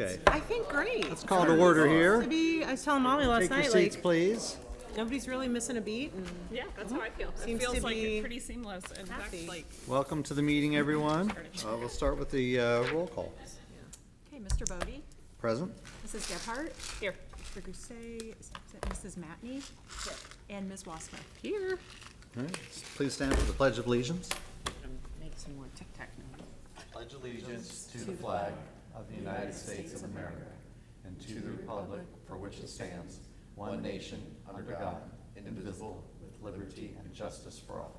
Okay, I think great. let's call to order here. I was telling Molly last Take your night, seats, like, please. nobody's really missing a beat. And Yeah, that's how I feel. It Seems feels to like be it's pretty seamless. In fact, happy. like Welcome to the meeting, everyone. We'll start with the roll call. Okay, Mr. Bodie, Present? Mrs. Gebhardt, here. Mr. Gousset, is that Mrs. Matney, and Ms. Wassmuth. here. All right, please stand for the Pledge of Allegiance. Make some more tic-tac now. Pledge allegiance to the flag of the United States of America and to the republic for which it stands, one nation, under God, indivisible, with liberty and justice for all.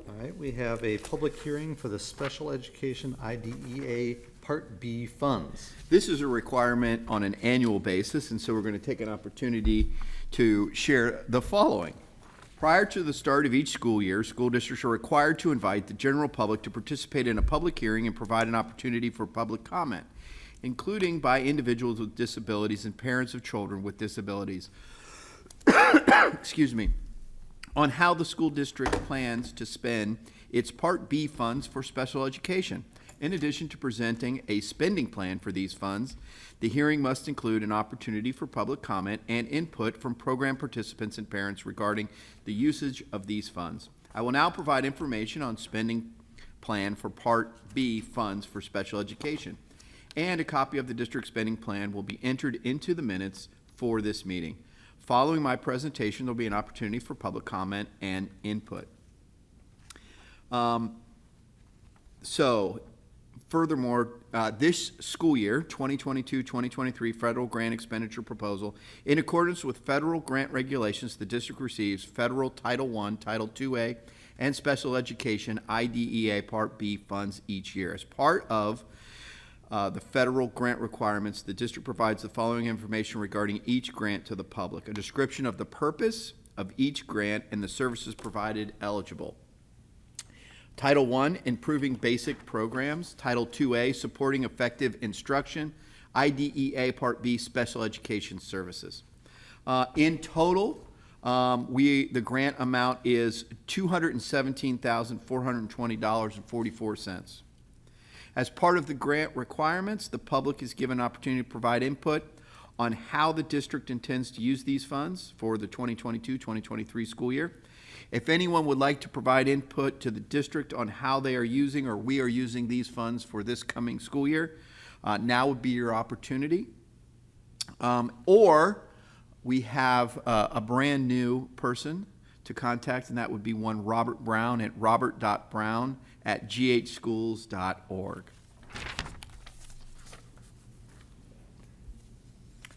All right, we have a public hearing for the Special Education IDEA Part B funds. This is a requirement on an annual basis, and so we're going to take an opportunity to share the following. Prior to the start of each school year, school districts are required to invite the general public to participate in a public hearing and provide an opportunity for public comment, including by individuals with disabilities and parents of children with disabilities, excuse me, on how the school district plans to spend its Part B funds for special education. In addition to presenting a spending plan for these funds, the hearing must include an opportunity for public comment and input from program participants and parents regarding the usage of these funds. I will now provide information on spending plan for Part B funds for special education, and a copy of the district spending plan will be entered into the minutes for this meeting. Following my presentation, there will be an opportunity for public comment and input. Furthermore, this school year, 2022-2023 federal grant expenditure proposal, in accordance with federal grant regulations, the district receives federal Title I, Title IIA, and Special Education IDEA Part B funds each year. As part of the federal grant requirements, the district provides the following information regarding each grant to the public: a description of the purpose of each grant and the services provided eligible. Title I, improving basic programs. Title IIA, supporting effective instruction. IDEA Part B, special education services. In total, the grant amount is $217,420.44. As part of the grant requirements, the public is given an opportunity to provide input on how the district intends to use these funds for the 2022-2023 school year. If anyone would like to provide input to the district on how they are using or we are using these funds for this coming school year, now would be your opportunity. Or we have a brand new person to contact, and that would be one Robert Brown at robert.brown@ghschools.org.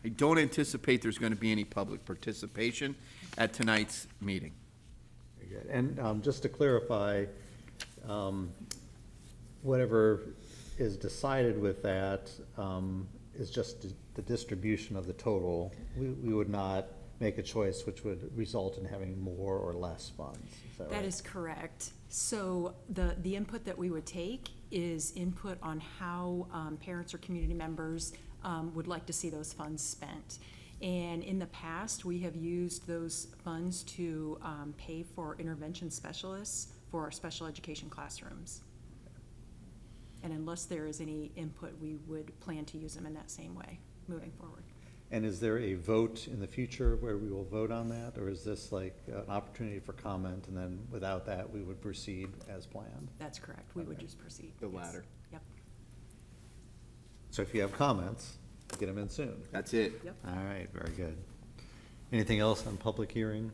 I don't anticipate there's going to be any public participation at tonight's meeting. Very good. And just to clarify, whatever is decided with that is just the distribution of the total. We would not make a choice which would result in having more or less funds. Is that right? That is correct. So the input that we would take is input on how parents or community members would like to see those funds spent. And in the past, we have used those funds to pay for intervention specialists for our special education classrooms. And unless there is any input, we would plan to use them in that same way moving forward. And is there a vote in the future where we will vote on that? Or is this like an opportunity for comment, and then without that, we would proceed as planned? That's correct. We would just proceed. The Yes. latter. Yep. So if you have comments, get them in soon. That's it. Yep. All right, very good. Anything else on public hearing?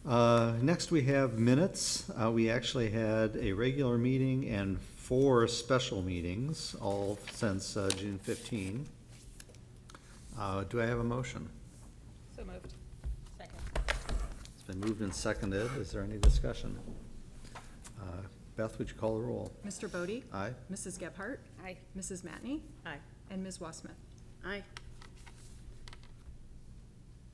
Next, we have minutes. We actually had a regular meeting and 4 special meetings, all since June 15. Do I have a motion? So moved. Second. It's been moved and seconded. Is there any discussion? Beth, would you call the roll? Mr. Bodie? Aye. Mrs. Gebhardt? Aye. Mrs. Matney? Aye. And Ms. Wassmuth? Aye.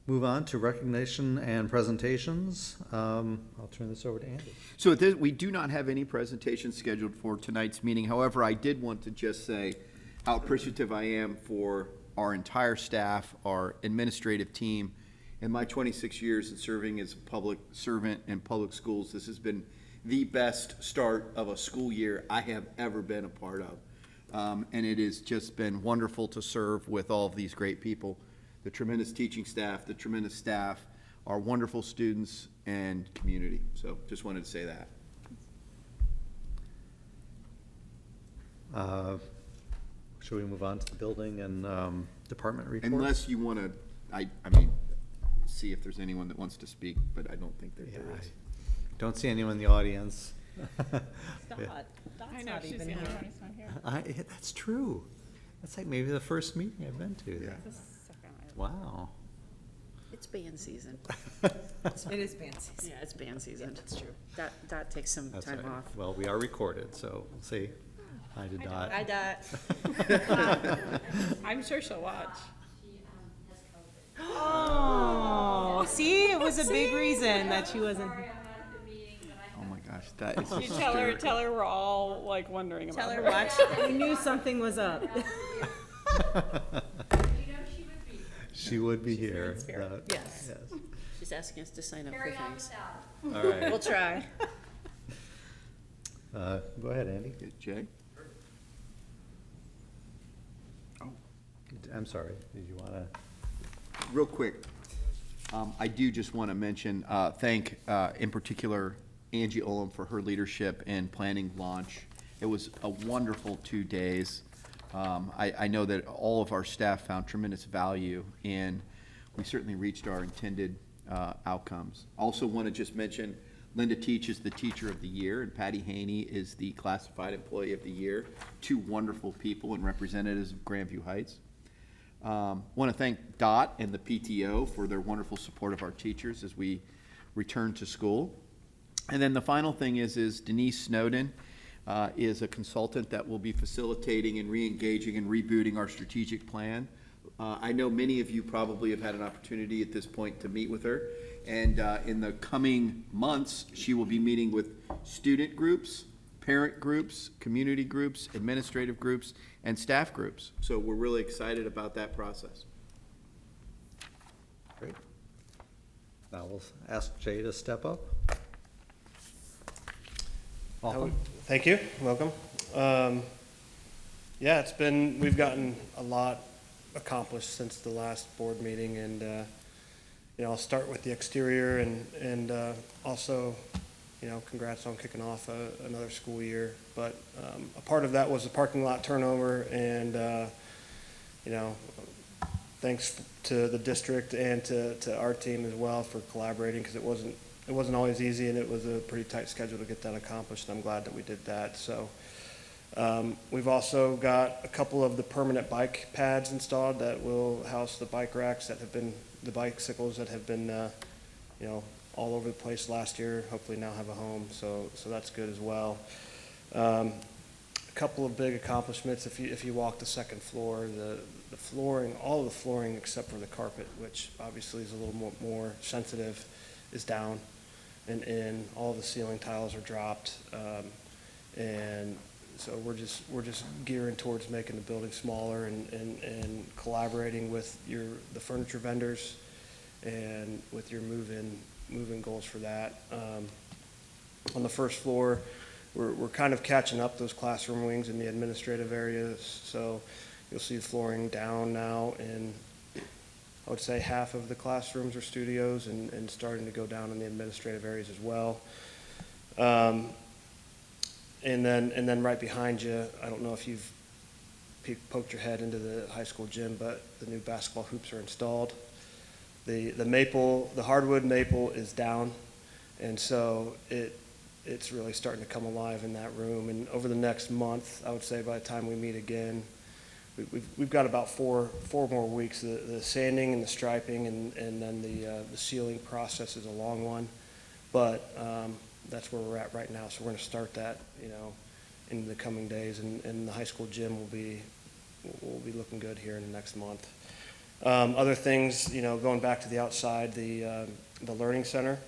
Move on to recognition and presentations. I'll turn this over to Andy. So at this, we do not have any presentations scheduled for tonight's meeting. However, I did want to just say how appreciative I am for our entire staff, our administrative team, In my 26 years in serving as a public servant in public schools, this has been the best start of a school year I have ever been a part of. And it has just been wonderful to serve with all of these great people, the tremendous teaching staff, the tremendous staff, our wonderful students and community. So just wanted to say that. Should we move on to the building and department reports? Unless you want to, I mean, see if there's anyone that wants to speak, but I don't think that Yeah, there is. don't see anyone in the audience. Dot. I Dot's know, not she's even the only here. one who's not here. That's true. That's like maybe the first meeting I've been to. Yeah. The second I- Wow. It's band season. It is band season. Yeah, it's band season. That's true. That takes some That's time right. off. Well, we are recorded, so we'll see. Hi to Dot. Hi, Dot. I'm sure she'll watch. Oh, see, it was a big reason that she wasn't. Oh my gosh, that is You hysterical. tell her we're all like wondering about Tell her. her, watch. We knew something was up. She would be here. spirit. Dot. Yes. She's asking us to sign up for things. All right. We'll try. Go ahead, Andy. Jay? I'm sorry. Did you want to? Real quick, I do just want to mention, thank in particular Angie Olam for her leadership in planning launch. It was a wonderful 2 days. I know that all of our staff found tremendous value, and we certainly reached our intended outcomes. Also want to just mention Linda Teach is the Teacher of the Year, and Patty Haney is the Classified Employee of the Year. Two wonderful people and representatives of Grandview Heights. Want to thank Dot and the PTO for their wonderful support of our teachers as we return to school. And then the final thing is Denise Snowden is a consultant that will be facilitating and re-engaging and rebooting our strategic plan. I know many of you probably have had an opportunity at this point to meet with her. And in the coming months, she will be meeting with student groups, parent groups, community groups, administrative groups, and staff groups. So we're really excited about that process. Great. Now we'll ask Jay to step up. Thank you, welcome. Yeah, we've gotten a lot accomplished since the last board meeting, and, I'll start with the exterior and also, congrats on kicking off another school year. But a part of that was the parking lot turnover, and, thanks to the district and to our team as well for collaborating, because it wasn't always easy, and it was a pretty tight schedule to get that accomplished. I'm glad that we did that. So we've also got a couple of the permanent bike pads installed that will house the bike racks that have been, the bicycles that have been, all over the place last year, hopefully now have a home. So that's good as well. A couple of big accomplishments. If you walk the second floor, the flooring, all of the flooring except for the carpet, which obviously is a little more sensitive, is down, and all the ceiling tiles are dropped, and so we're just gearing towards making the building smaller and collaborating with the furniture vendors and with your move-in goals for that. On the first floor, we're kind of catching up those classroom wings in the administrative areas, so you'll see flooring down now in, I would say, half of the classrooms or studios, and starting to go down in the administrative areas as well. And then right behind you, I don't know if you've poked your head into the high school gym, but the new basketball hoops are installed. The hardwood maple is down, and so it's really starting to come alive in that room. And over the next month, I would say by the time we meet again, we've got about four more weeks. The sanding and the striping and then the sealing process is a long one, but that's where we're at right now. So we're going to start that, in the coming days, and the high school gym will be looking good here in the next month. Other things, going back to the outside, the learning center.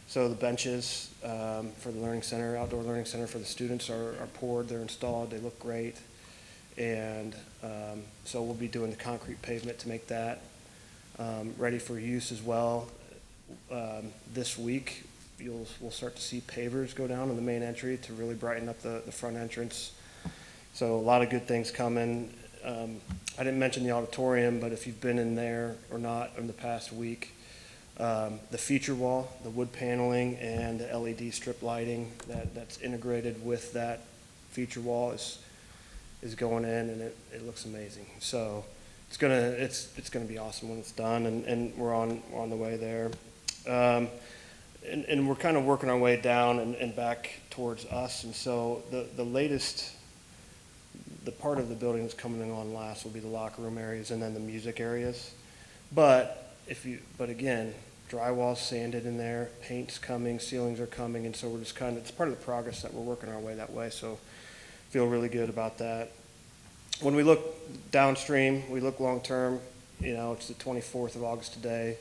So the benches for the learning center, outdoor learning center for the students are poured. They're installed. They look great. And so we'll be doing the concrete pavement to make that. ready for use as well. This week, we'll start to see pavers go down in the main entry to really brighten up the front entrance. So a lot of good things coming. I didn't mention the auditorium, but if you've been in there or not in the past week, the feature wall, the wood paneling, and the LED strip lighting that's integrated with that feature wall is going in, and it looks amazing. So it's gonna be awesome when it's done, and we're on the way there. And we're kind of working our way down and back towards us, and so the part of the building that's coming on last will be the locker room areas and then the music areas. But again, drywall's sanded in there, paint's coming, ceilings are coming, and so we're just it's part of the progress that we're working our way that way, so feel really good about that. When we look downstream, we look long-term, it's the 24th of August today,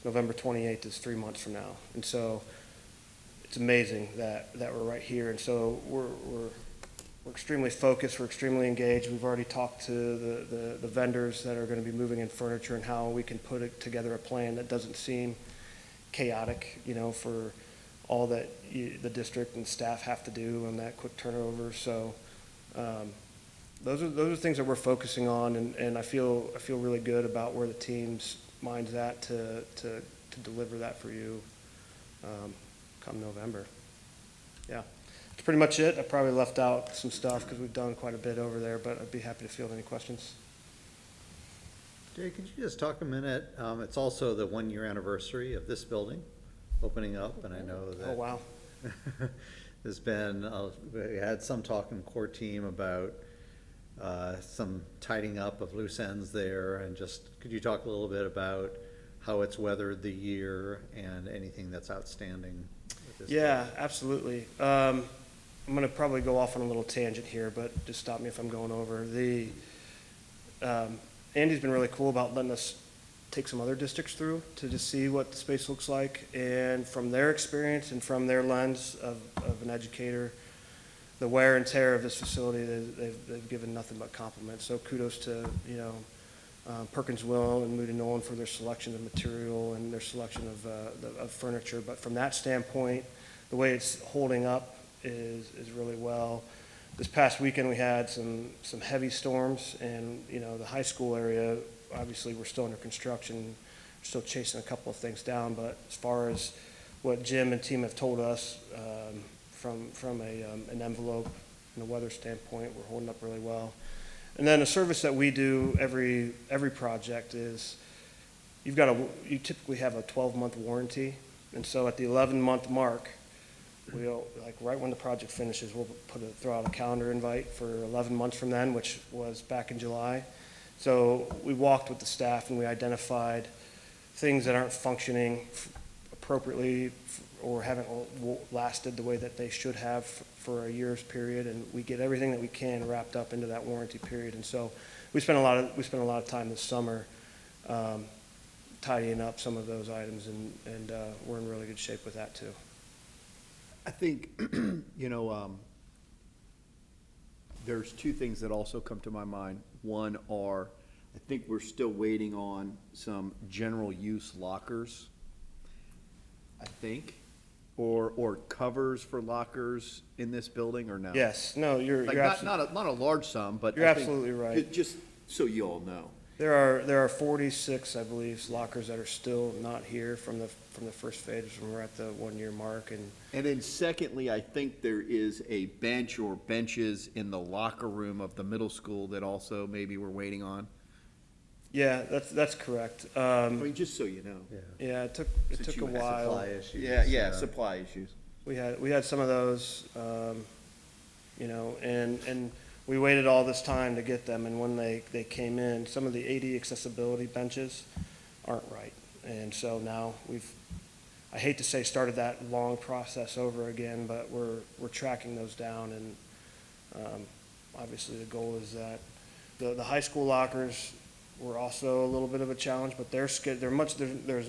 November 28th is 3 months from now, and so it's amazing that we're right here, and so we're extremely focused, we're extremely engaged. We've already talked to the vendors that are going to be moving in furniture and how we can put together a plan that doesn't seem chaotic, for all that the district and staff have to do on that quick turnover. So those are things that we're focusing on, and I feel really good about where the team's mind's at to deliver that for you come November. Yeah. That's pretty much it. I probably left out some stuff because we've done quite a bit over there, but I'd be happy to field any questions. Jay, could you just talk a minute? It's also the 1-year anniversary of this building opening up, and I know that. Oh, wow. There's been, we had some talk in core team about some tidying up of loose ends there, and just, could you talk a little bit about how it's weathered the year and anything that's outstanding with this? Yeah, absolutely. I'm going to probably go off on a little tangent here, but just stop me if I'm going over. Andy's been really cool about letting us take some other districts through to just see what the space looks like. And from their experience and from their lens of an educator, the wear and tear of this facility, they've given nothing but compliments. So kudos to, Perkins Will and Moody Nolan for their selection of material and their selection of furniture. But from that standpoint, the way it's holding up is really well. This past weekend we had some heavy storms, and the high school area, obviously we're still under construction, we're still chasing a couple of things down, but as far as what Jim and team have told us, from an envelope and a weather standpoint, we're holding up really well. And then a service that we do every project is you typically have a 12-month warranty, and so at the 11-month mark, we'll, right when the project finishes, we'll throw out a calendar invite for 11 months from then, which was back in July. So we walked with the staff and we identified things that aren't functioning appropriately or haven't lasted the way that they should have for a year's period, and we get everything that we can wrapped up into that warranty period. And so we spent a lot of time this summer tidying up some of those items, and we're in really good shape with that too. I think, there's two things that also come to my mind. One are, I think we're still waiting on some general use lockers, I think, or covers for lockers in this building, or no? Yes, no, you're Not a large sum, but You're I think absolutely right. Just so you all know. There are 46, I believe, lockers that are still not here from the first phase when we're at the 1-year mark. And then secondly, I think there is a bench or benches in the locker room of the middle school that also maybe we're waiting on. Yeah, that's correct. I mean, just so you know. Yeah, it took Since a you had while. Supply issues. Yeah, supply issues. We had some of those, and we waited all this time to get them, and when they came in, some of the AD accessibility benches aren't right. And so now I hate to say started that long process over again, but we're tracking those down, and obviously the goal is that the high school lockers were also a little bit of a challenge, but there's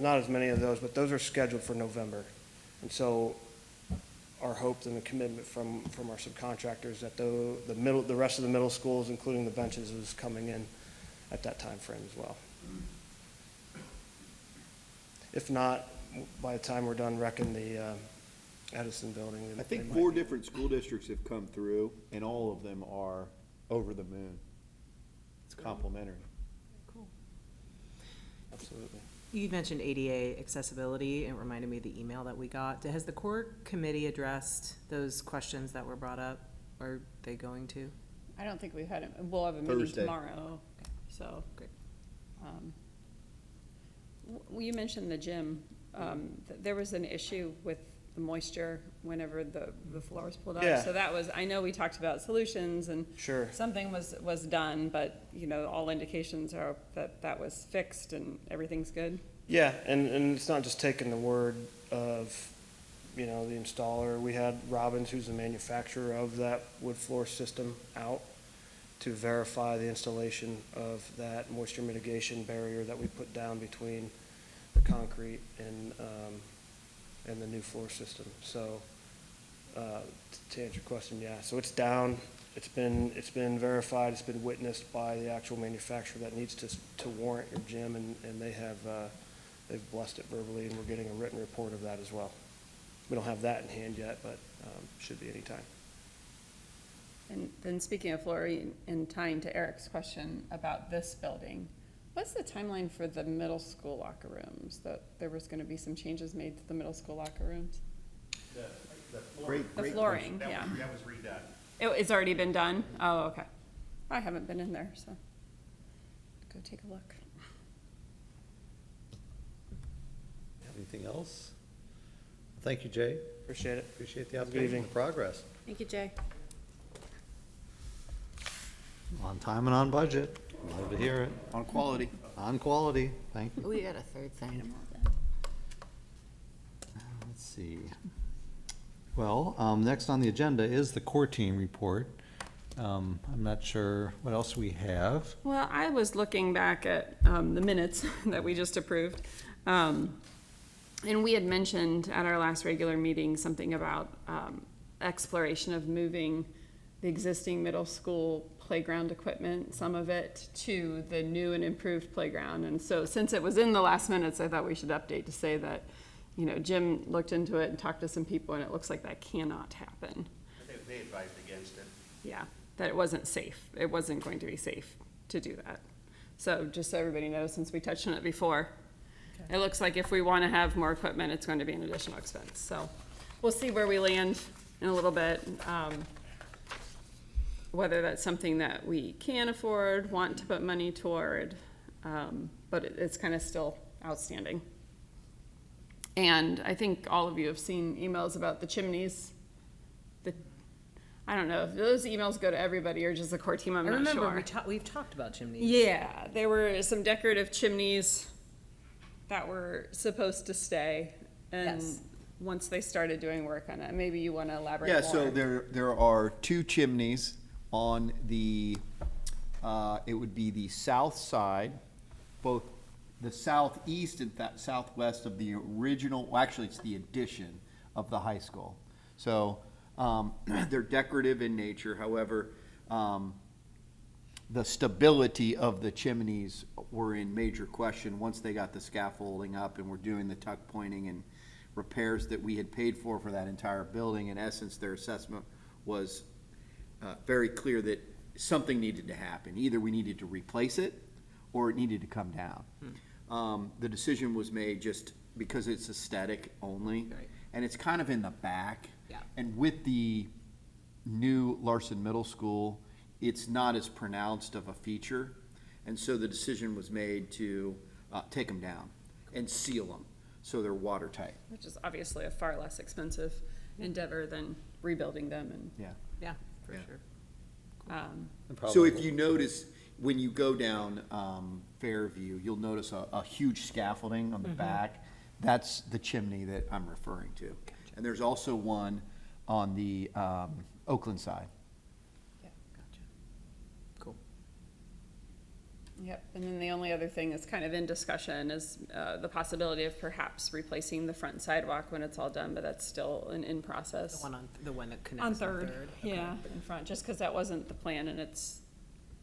not as many of those, but those are scheduled for November. And so our hope and the commitment from our subcontractors that the rest of the middle schools, including the benches, is coming in at that time frame as well. If not, by the time we're done wrecking the Edison building. I they think might 4 be- different school districts have come through, and all of them are over the moon. It's complimentary. Absolutely. You mentioned ADA accessibility, and it reminded me of the email that we got. Has the core committee addressed those questions that were brought up? Or are they going to? I don't think we've had it, we'll have a meeting Thursday. tomorrow, so. Great. You mentioned the gym, there was an issue with the moisture whenever the floor was pulled up. Yeah. So that was, I know we talked about solutions and Sure. something was done, but, you know, all indications are that that was fixed and everything's good. Yeah, and it's not just taking the word of, you know, the installer. We had Robbins, who's the manufacturer of that wood floor system, out to verify the installation of that moisture mitigation barrier that we put down between the concrete and the new floor system. So, to answer your question, yeah, so it's down, it's been verified, it's been witnessed by the actual manufacturer that needs to warrant your gym, and they have, they've blessed it verbally, and we're getting a written report of that as well. We don't have that in hand yet, but, should be anytime. And then speaking of flooring and tying to Eric's question about this building, what's the timeline for the middle school locker rooms? That there was gonna be some changes made to the middle school locker rooms? Great, The great flooring, That yeah. that was redone. It's already been done? Oh, okay. I haven't been in there, so go take a look. Anything else? Thank you, Jay. Appreciate it. Appreciate the Have a good update and evening. the progress. Thank you, Jay. On time and on budget. Love to hear it. On quality. On quality. Thank you. We got a third thing. Let's see. Well, next on the agenda is the core team report. I'm not sure what else we have. Well, I was looking back at the minutes that we just approved. And we had mentioned at our last regular meeting something about exploration of moving the existing middle school playground equipment, some of it, to the new and improved playground. And so since it was in the last minutes, I thought we should update to say that, you know, Jim looked into it and talked to some people, and it looks like that cannot happen. They advised against it. Yeah, that it wasn't safe. It wasn't going to be safe to do that. So just so everybody knows, since we touched on it before, it looks like if we want to have more equipment, it's going to be an additional expense. So we'll see where we land in a little bit. Whether that's something that we can afford, want to put money toward, but it's kind of still outstanding. And I think all of you have seen emails about the chimneys. I don't know if those emails go to everybody or just the core team, I'm I not sure. remember we've talked about chimneys. Yeah, there were some decorative chimneys that were supposed to stay. And Yes. once they started doing work on it, maybe you want to elaborate Yeah, more. so there are 2 chimneys on the, it would be the south side, both the southeast and southwest of the original, well, actually, it's the addition of the high school. So, they're decorative in nature, however, the stability of the chimneys were in major question once they got the scaffolding up and were doing the tuck pointing and repairs that we had paid for that entire building. In essence, their assessment was very clear that something needed to happen. Either we needed to replace it or it needed to come down. The decision was made just because it's aesthetic only. Right. And it's kind of in the back. Yeah. And with the new Larson Middle School, it's not as pronounced of a feature. And so the decision was made to take them down and seal them so they're watertight. Which is obviously a far less expensive endeavor than rebuilding them. And Yeah. Yeah, for Yeah. sure. And So probably- if you notice, when you go down Fairview, you'll notice a huge scaffolding on the back. That's the chimney that I'm referring to. And there's also one on the Oakland side. Gotcha. Cool. Yep, and then the only other thing that's kind of in discussion is the possibility of perhaps replacing the front sidewalk when it's all done, but that's still in process. The one that On connects Third, Okay. yeah, in front, just because that wasn't the plan and it's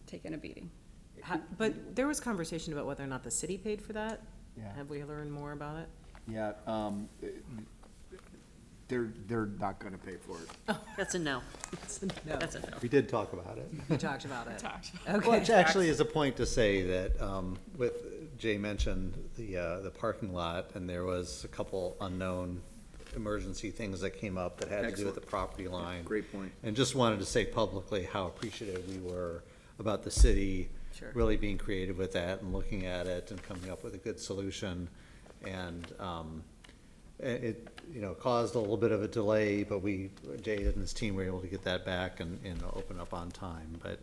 taken a beating. But there was conversation about whether or not the city paid for that. Yeah. Have we learned more about it? Yeah, they're not gonna pay for it. That's a no. No. That's a no. We did talk about it. We talked about it. Well, which actually is a point to say that, with, Jay mentioned the parking lot, and there was a couple unknown emergency things that came up that had to do with the property line. Great point. And just wanted to say publicly how appreciative we were about the city Sure. really being creative with that and looking at it and coming up with a good solution. And, it, caused a little bit of a delay, but Jay and his team were able to get that back and open up on time. But,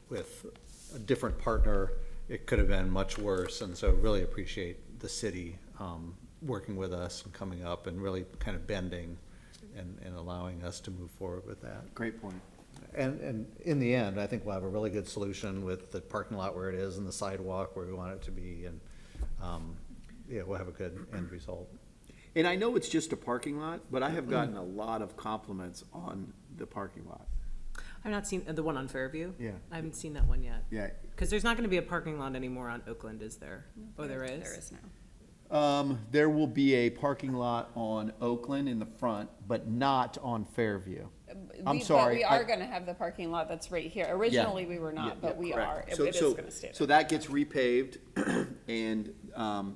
with a different partner, it could have been much worse. And so really appreciate the city, working with us and coming up and really kind of bending and allowing us to move forward with that. Great point. And in the end, I think we'll have a really good solution with the parking lot where it is and the sidewalk where we want it to be, and, we'll have a good end result. And I know it's just a parking lot, but I have gotten a lot of compliments on the parking lot. I've not seen, the one on Fairview? Yeah. I haven't seen that one yet. Yeah. Because there's not gonna be a parking lot anymore on Oakland, is there? Oh, there is? There is now. There will be a parking lot on Oakland in the front, but not on Fairview. I'm sorry. But we are gonna have the parking lot that's right here. Originally, we were not, but we are. It is gonna stay So there. that gets repaved, and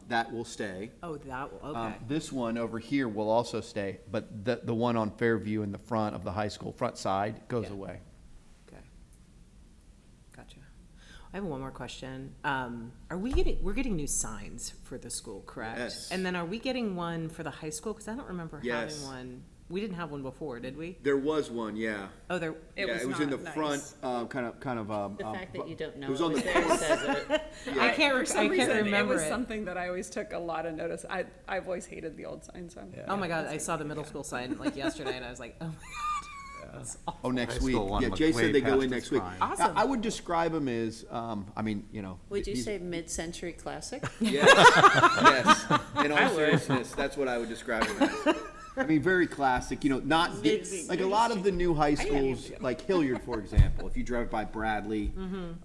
that will stay. Oh, that, okay. This one over here will also stay, but the one on Fairview in the front of the high school, front side, goes Yeah. away. Okay. Gotcha. I have one more question. We're getting new signs for the school, correct? Yes. And then are we getting one for the high school? Because I don't remember Yes. having one. We didn't have one before, did we? There was one, yeah. Oh, there, It Yeah, was it was in the not front, nice. kind of. The fact that you don't know It was it on was the there says it. I can't, For some I can't reason, remember it was it. something that I always took a lot of notice. I've always hated the old sign, so. Oh my God, I saw the middle school sign like yesterday and I was like, oh my God. That's awful. Oh, next High week. school one Yeah, looked Jay way said they go past in its next week. prime. Awesome. I would describe them as, Would you these- say mid-century classic? Yes, yes. In all seriousness, that's what I would describe them as. I mean, very classic, not, like a lot of the new high schools, like Hilliard, for example, if you drive by Bradley,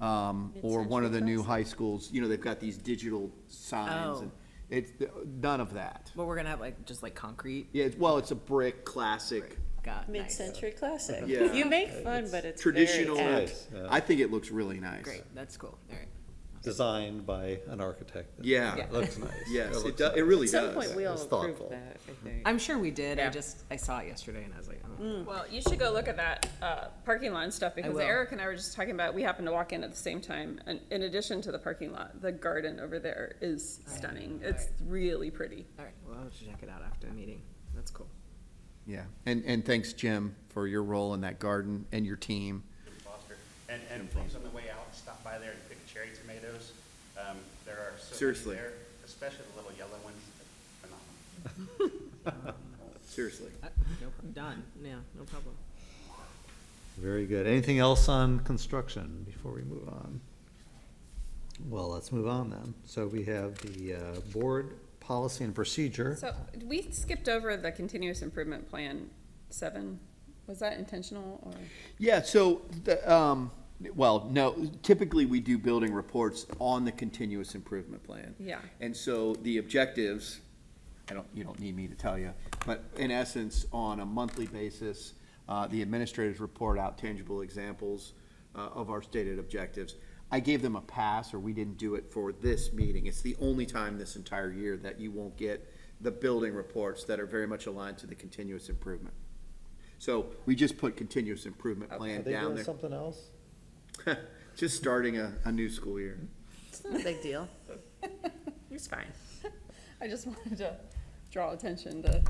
or one of the new high schools, they've got these digital signs, Oh. and it's, none of that. But we're gonna have like, just like concrete? Yeah, it's a brick, classic, Got, nice. Mid-century classic. Yeah. You make fun, but it's traditional. very apt. Nice, yeah. I think it looks really nice. Great, that's cool, all right. Designed by an architect. Yeah. It looks nice. Yes, it looks does, it nice. really At some does. point, we all It's approved thoughtful. that, I think. I'm sure we did, Yeah. I saw it yesterday and I was like, oh. Well, you should go look at that parking lot and stuff, because will. Eric and I were just talking about, we happened to walk in at the same time, and in addition to the parking lot, the garden over there is stunning. It's really pretty. All right, well, I'll check it out after the meeting. That's cool. Yeah, and thanks, Jim, for your role in that garden and your team. Foster. And please, on the way out, stop by there and pick cherry tomatoes. There are so many Seriously. there, especially the little yellow ones. Phenomenal. Seriously. Done, yeah, no problem. Very good. Anything else on construction before we move on? Well, let's move on then. So we have the board policy and procedure. So we skipped over the continuous improvement plan 7. Was that intentional, or? Yeah, so, no, typically we do building reports on the continuous improvement plan. Yeah. And so the objectives, you don't need me to tell you, but in essence, on a monthly basis, the administrators report out tangible examples of our stated objectives. I gave them a pass, or we didn't do it for this meeting. It's the only time this entire year that you won't get the building reports that are very much aligned to the continuous improvement. So we just put continuous improvement plan down there. something else? Just starting a new school year. It's not a big deal. It's fine. I just wanted to draw attention to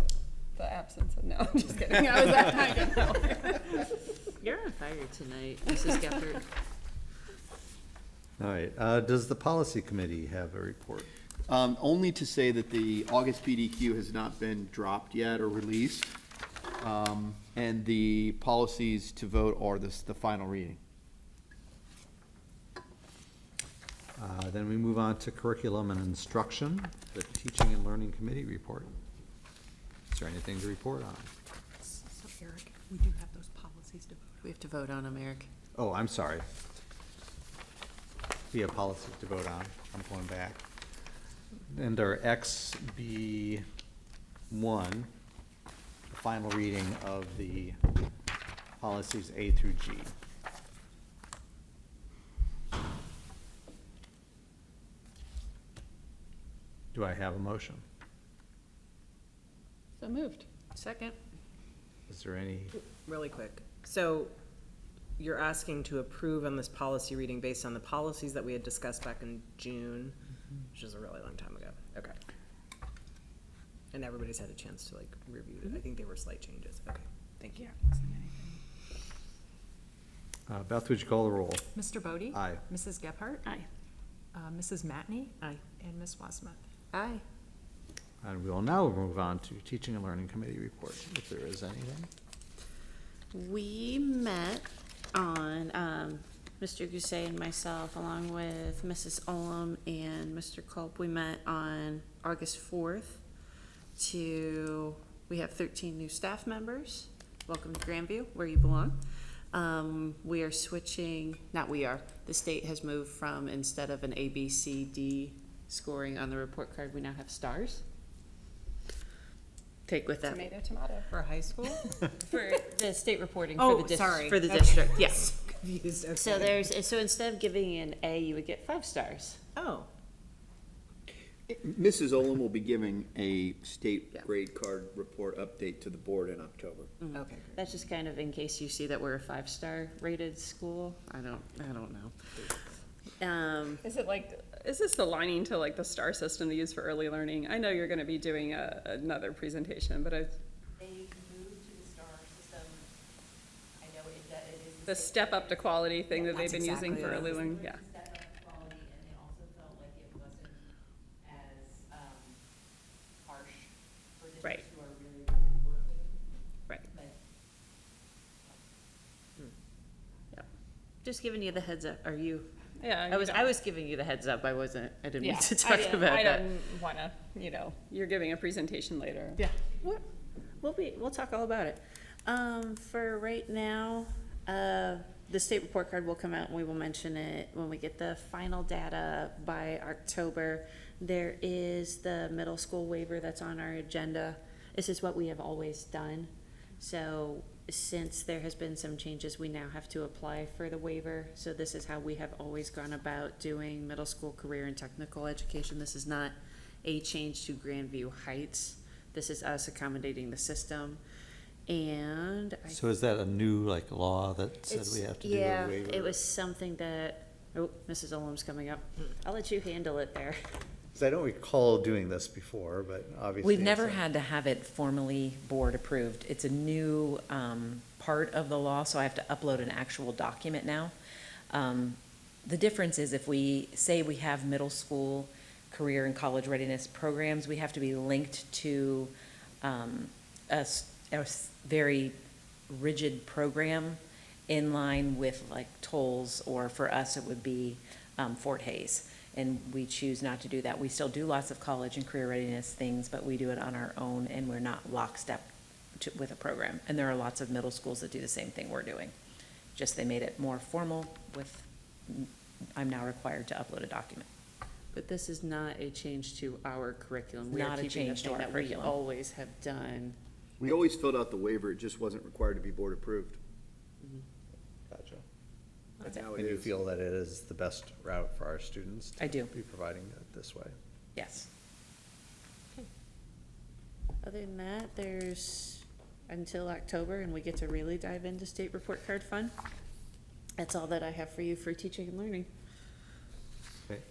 the absence of, no, I'm just kidding. I was that kind of. You're on fire tonight, Mrs. Gephardt. All right, does the policy committee have a report? Only to say that the August PDQ has not been dropped yet or released. And the policies to vote are the final reading. Then we move on to curriculum and instruction, the teaching and learning committee report. Is there anything to report on? So Eric, we do have those policies to vote on. We have to vote on them, Eric. Oh, I'm sorry. We have policies to vote on. I'm going back. Under XB1, the final reading of the policies A through G. Do I have a motion? So moved. Second. Is there any, Really quick. So you're asking to approve on this policy reading based on the policies that we had discussed back in June, which is a really long time ago. Okay. And everybody's had a chance to like review it. I think they were slight changes. Okay, thank you. Beth, would you call the roll? Mr. Bodie? Aye. Mrs. Gephardt? Aye. Mrs. Matney? Aye. And Ms. Wasmuth? Aye. And we will now move on to Teaching and Learning Committee report, if there is anything. We met on, Mr. Gousset and myself, along with Mrs. Olam and Mr. Culp, we met on August 4th we have 13 new staff members. Welcome to Grandview, where you belong. We are switching, the state has moved from, instead of an A, B, C, D scoring on the report card, we now have stars. Take with that. Tomato, tomato. For high school? For the state reporting Oh, for the sorry. for the Okay. district, yes. Confused, okay. So instead of giving an A, you would get 5 stars. Oh, Mrs. Olam will be giving a state Yeah. grade card report update to the board in October. okay, great. That's just kind of in case you see that we're a 5-star rated school. I don't know. Is this the lining to like the STAR system they use for early learning? I know you're gonna be doing another presentation, but They moved to the STAR system. I know it is. the step up to quality thing that they've That's been using exactly for what early it is. learning, yeah. Step up quality, and they also felt like it wasn't as, harsh for Right. districts who are really, really working, Right. but Yep. Just giving you the heads up. Are you? Yeah. I was giving you the heads up. I didn't mean to I talk didn't- about I that. didn't wanna, you're giving a presentation later. Yeah. We'll talk all about it. For right now, the state report card will come out and we will mention it when we get the final data by October. There is the middle school waiver that's on our agenda. This is what we have always done. So since there has been some changes, we now have to apply for the waiver. So this is how we have always gone about doing middle school career and technical education. This is not a change to Grandview Heights. This is us accommodating the system. And So is that a new, like, law that said we have to do a waiver? it was something that, Mrs. Olam's coming up. I'll let you handle it there. 'Cause I don't recall doing this before, but obviously. We've it's never a- had to have it formally board approved. It's a new part of the law, so I have to upload an actual document now. The difference is if we say we have middle school career and college readiness programs, we have to be linked to a very rigid program in line with like tolls, or for us, it would be Fort Hayes. And we choose not to do that. We still do lots of college and career readiness things, but we do it on our own, and we're not lockstep with a program. And there are lots of middle schools that do the same thing we're doing. Just they made it more formal with, I'm now required to upload a document. But this is not a change to our curriculum. We are Not a keeping the change to thing our that we curriculum. always have done. We always filled out the waiver, it just wasn't required to be board approved. Gotcha. That's how it And you is. feel that it is the best route for our students? I do. To be providing it this way? Yes. Other than that, there's until October, and we get to really dive into state report card fun. That's all that I have for you for teaching and learning. Okay.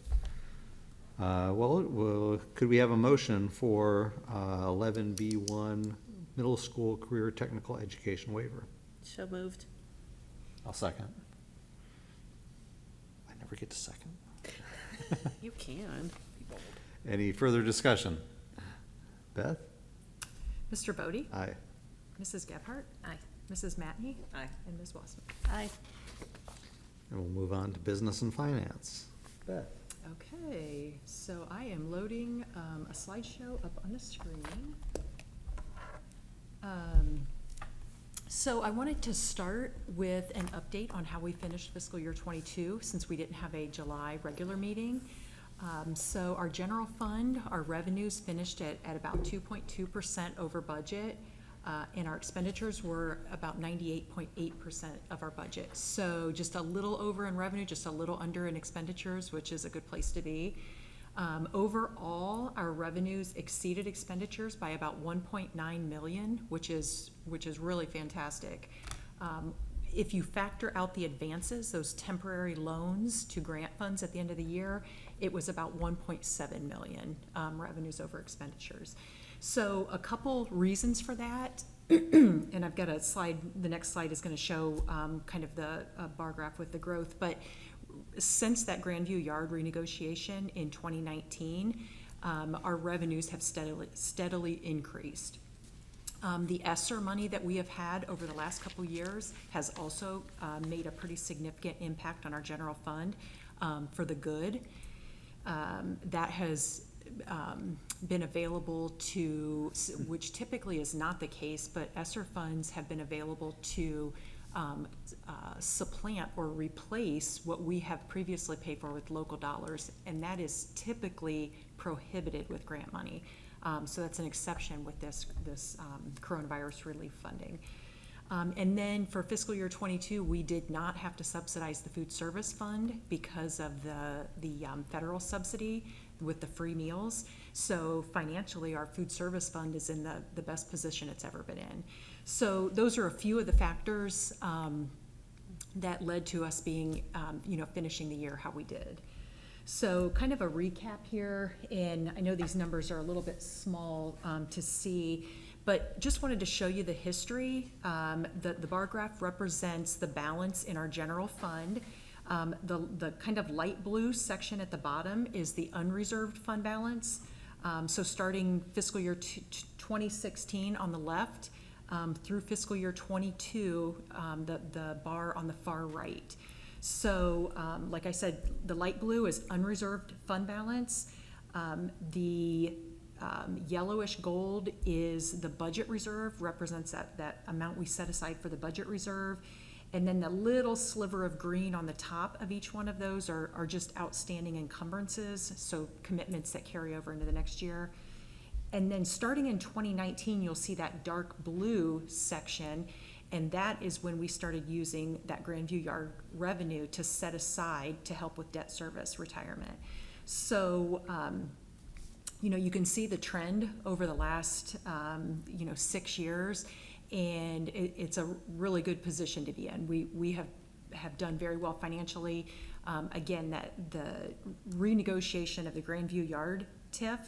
Well, could we have a motion for 11B1 middle school career technical education waiver? So moved. I'll second. I never get to second. You can. Any further discussion? Beth? Mr. Bodie? Aye. Mrs. Gephardt? Aye. Mrs. Matney? Aye. And Ms. Wasserman? Aye. And we'll move on to business and finance. Beth? Okay, so I am loading a slideshow up on the screen. So I wanted to start with an update on how we finished fiscal year '22, since we didn't have a July regular meeting. So our general fund, our revenues finished at about 2.2% over budget, and our expenditures were about 98.8% of our budget. So just a little over in revenue, just a little under in expenditures, which is a good place to be. Overall, our revenues exceeded expenditures by about 1.9 million, which is really fantastic. If you factor out the advances, those temporary loans to grant funds at the end of the year, it was about 1.7 million revenues over expenditures. So a couple reasons for that, and I've got a slide, the next slide is going to show kind of the bar graph with the growth, but since that Grandview Yard renegotiation in 2019, our revenues have steadily increased. The ESSER money that we have had over the last couple years has also made a pretty significant impact on our general fund for the good. That has been available to, which typically is not the case, but ESSER funds have been available to supplant or replace what we have previously paid for with local dollars, and that is typically prohibited with grant money. So that's an exception with this coronavirus relief funding. And then for fiscal year 22, we did not have to subsidize the food service fund because of the federal subsidy with the free meals. So financially, our food service fund is in the best position it's ever been in. So those are a few of the factors that led to us being, finishing the year how we did. So kind of a recap here, and I know these numbers are a little bit small to see, but just wanted to show you the history. The bar graph represents the balance in our general fund. The kind of light blue section at the bottom is the unreserved fund balance. So starting fiscal year 2016 on the left through fiscal year 22, the bar on the far right. So, like I said, the light blue is unreserved fund balance. The yellowish gold is the budget reserve, represents that amount we set aside for the budget reserve. And then the little sliver of green on the top of each one of those are just outstanding encumbrances, so commitments that carry over into the next year. And then starting in 2019, you'll see that dark blue section, and that is when we started using that Grandview Yard revenue to set aside to help with debt service retirement. So, you can see the trend over the last, 6 years, and it's a really good position to be in. We have done very well financially. Again, that the renegotiation of the Grandview Yard TIF,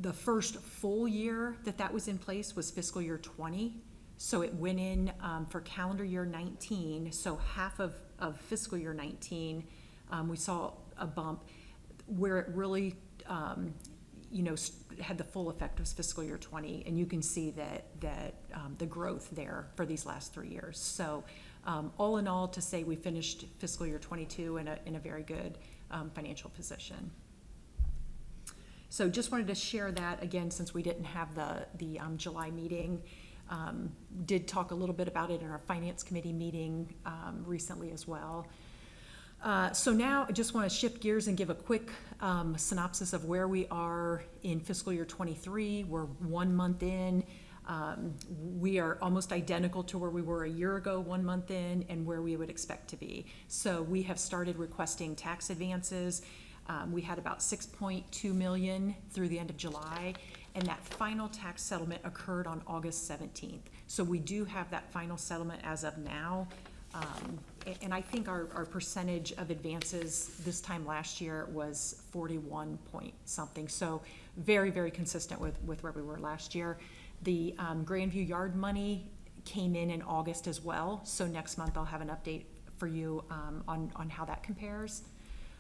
the first full year that was in place was fiscal year 20. So it went in for calendar year 19. So half of fiscal year 19, we saw a bump. Where it really, had the full effect was fiscal year 20, and you can see that the growth there for these last 3 years. So all in all, to say we finished fiscal year 22 in a very good financial position. So just wanted to share that again, since we didn't have the July meeting. Did talk a little bit about it in our finance committee meeting recently as well. So now I just want to shift gears and give a quick synopsis of where we are in fiscal year 23. We're 1 month in. We are almost identical to where we were a year ago, 1 month in, and where we would expect to be. So we have started requesting tax advances. We had about 6.2 million through the end of July, and that final tax settlement occurred on August 17th. So we do have that final settlement as of now. And I think our percentage of advances this time last year was 41 point something. So very, very consistent with where we were last year. The Grandview Yard money came in August as well. So next month I'll have an update for you on how that compares.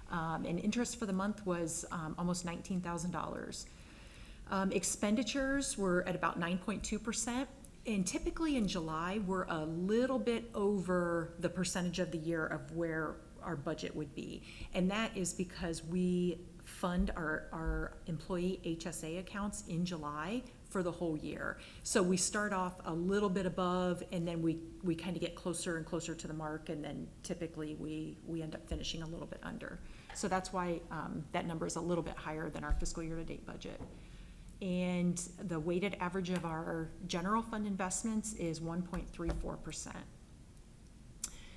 And interest for the month was almost $19,000. Expenditures were at about 9.2%. And typically in July, we're a little bit over the percentage of the year of where our budget would be. And that is because we fund our employee HSA accounts in July for the whole year. So we start off a little bit above, and then we kind of get closer and closer to the mark, and then typically we end up finishing a little bit under. So that's why that number is a little bit higher than our fiscal year-to-date budget. And the weighted average of our general fund investments is 1.34%.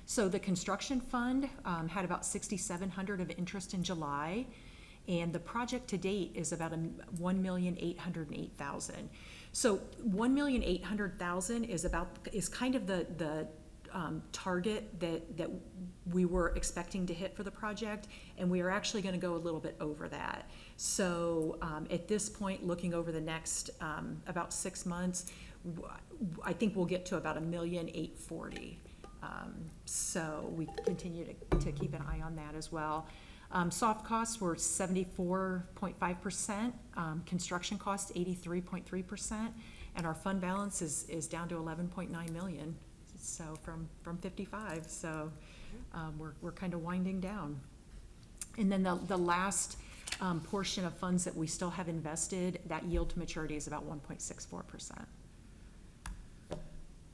So the construction fund had about 6,700 of interest in July, and the project to date is about 1,808,000. So 1,800,000 is kind of the target that we were expecting to hit for the project, and we are actually going to go a little bit over that. So at this point, looking over the next about 6 months, I think we'll get to about 1,840,000. So we continue to keep an eye on that as well. Soft costs were 74.5%, construction costs 83.3%, and our fund balance is down to 11.9 million. So from 55, so we're kind of winding down. And then the last portion of funds that we still have invested, that yield to maturity is about 1.64%.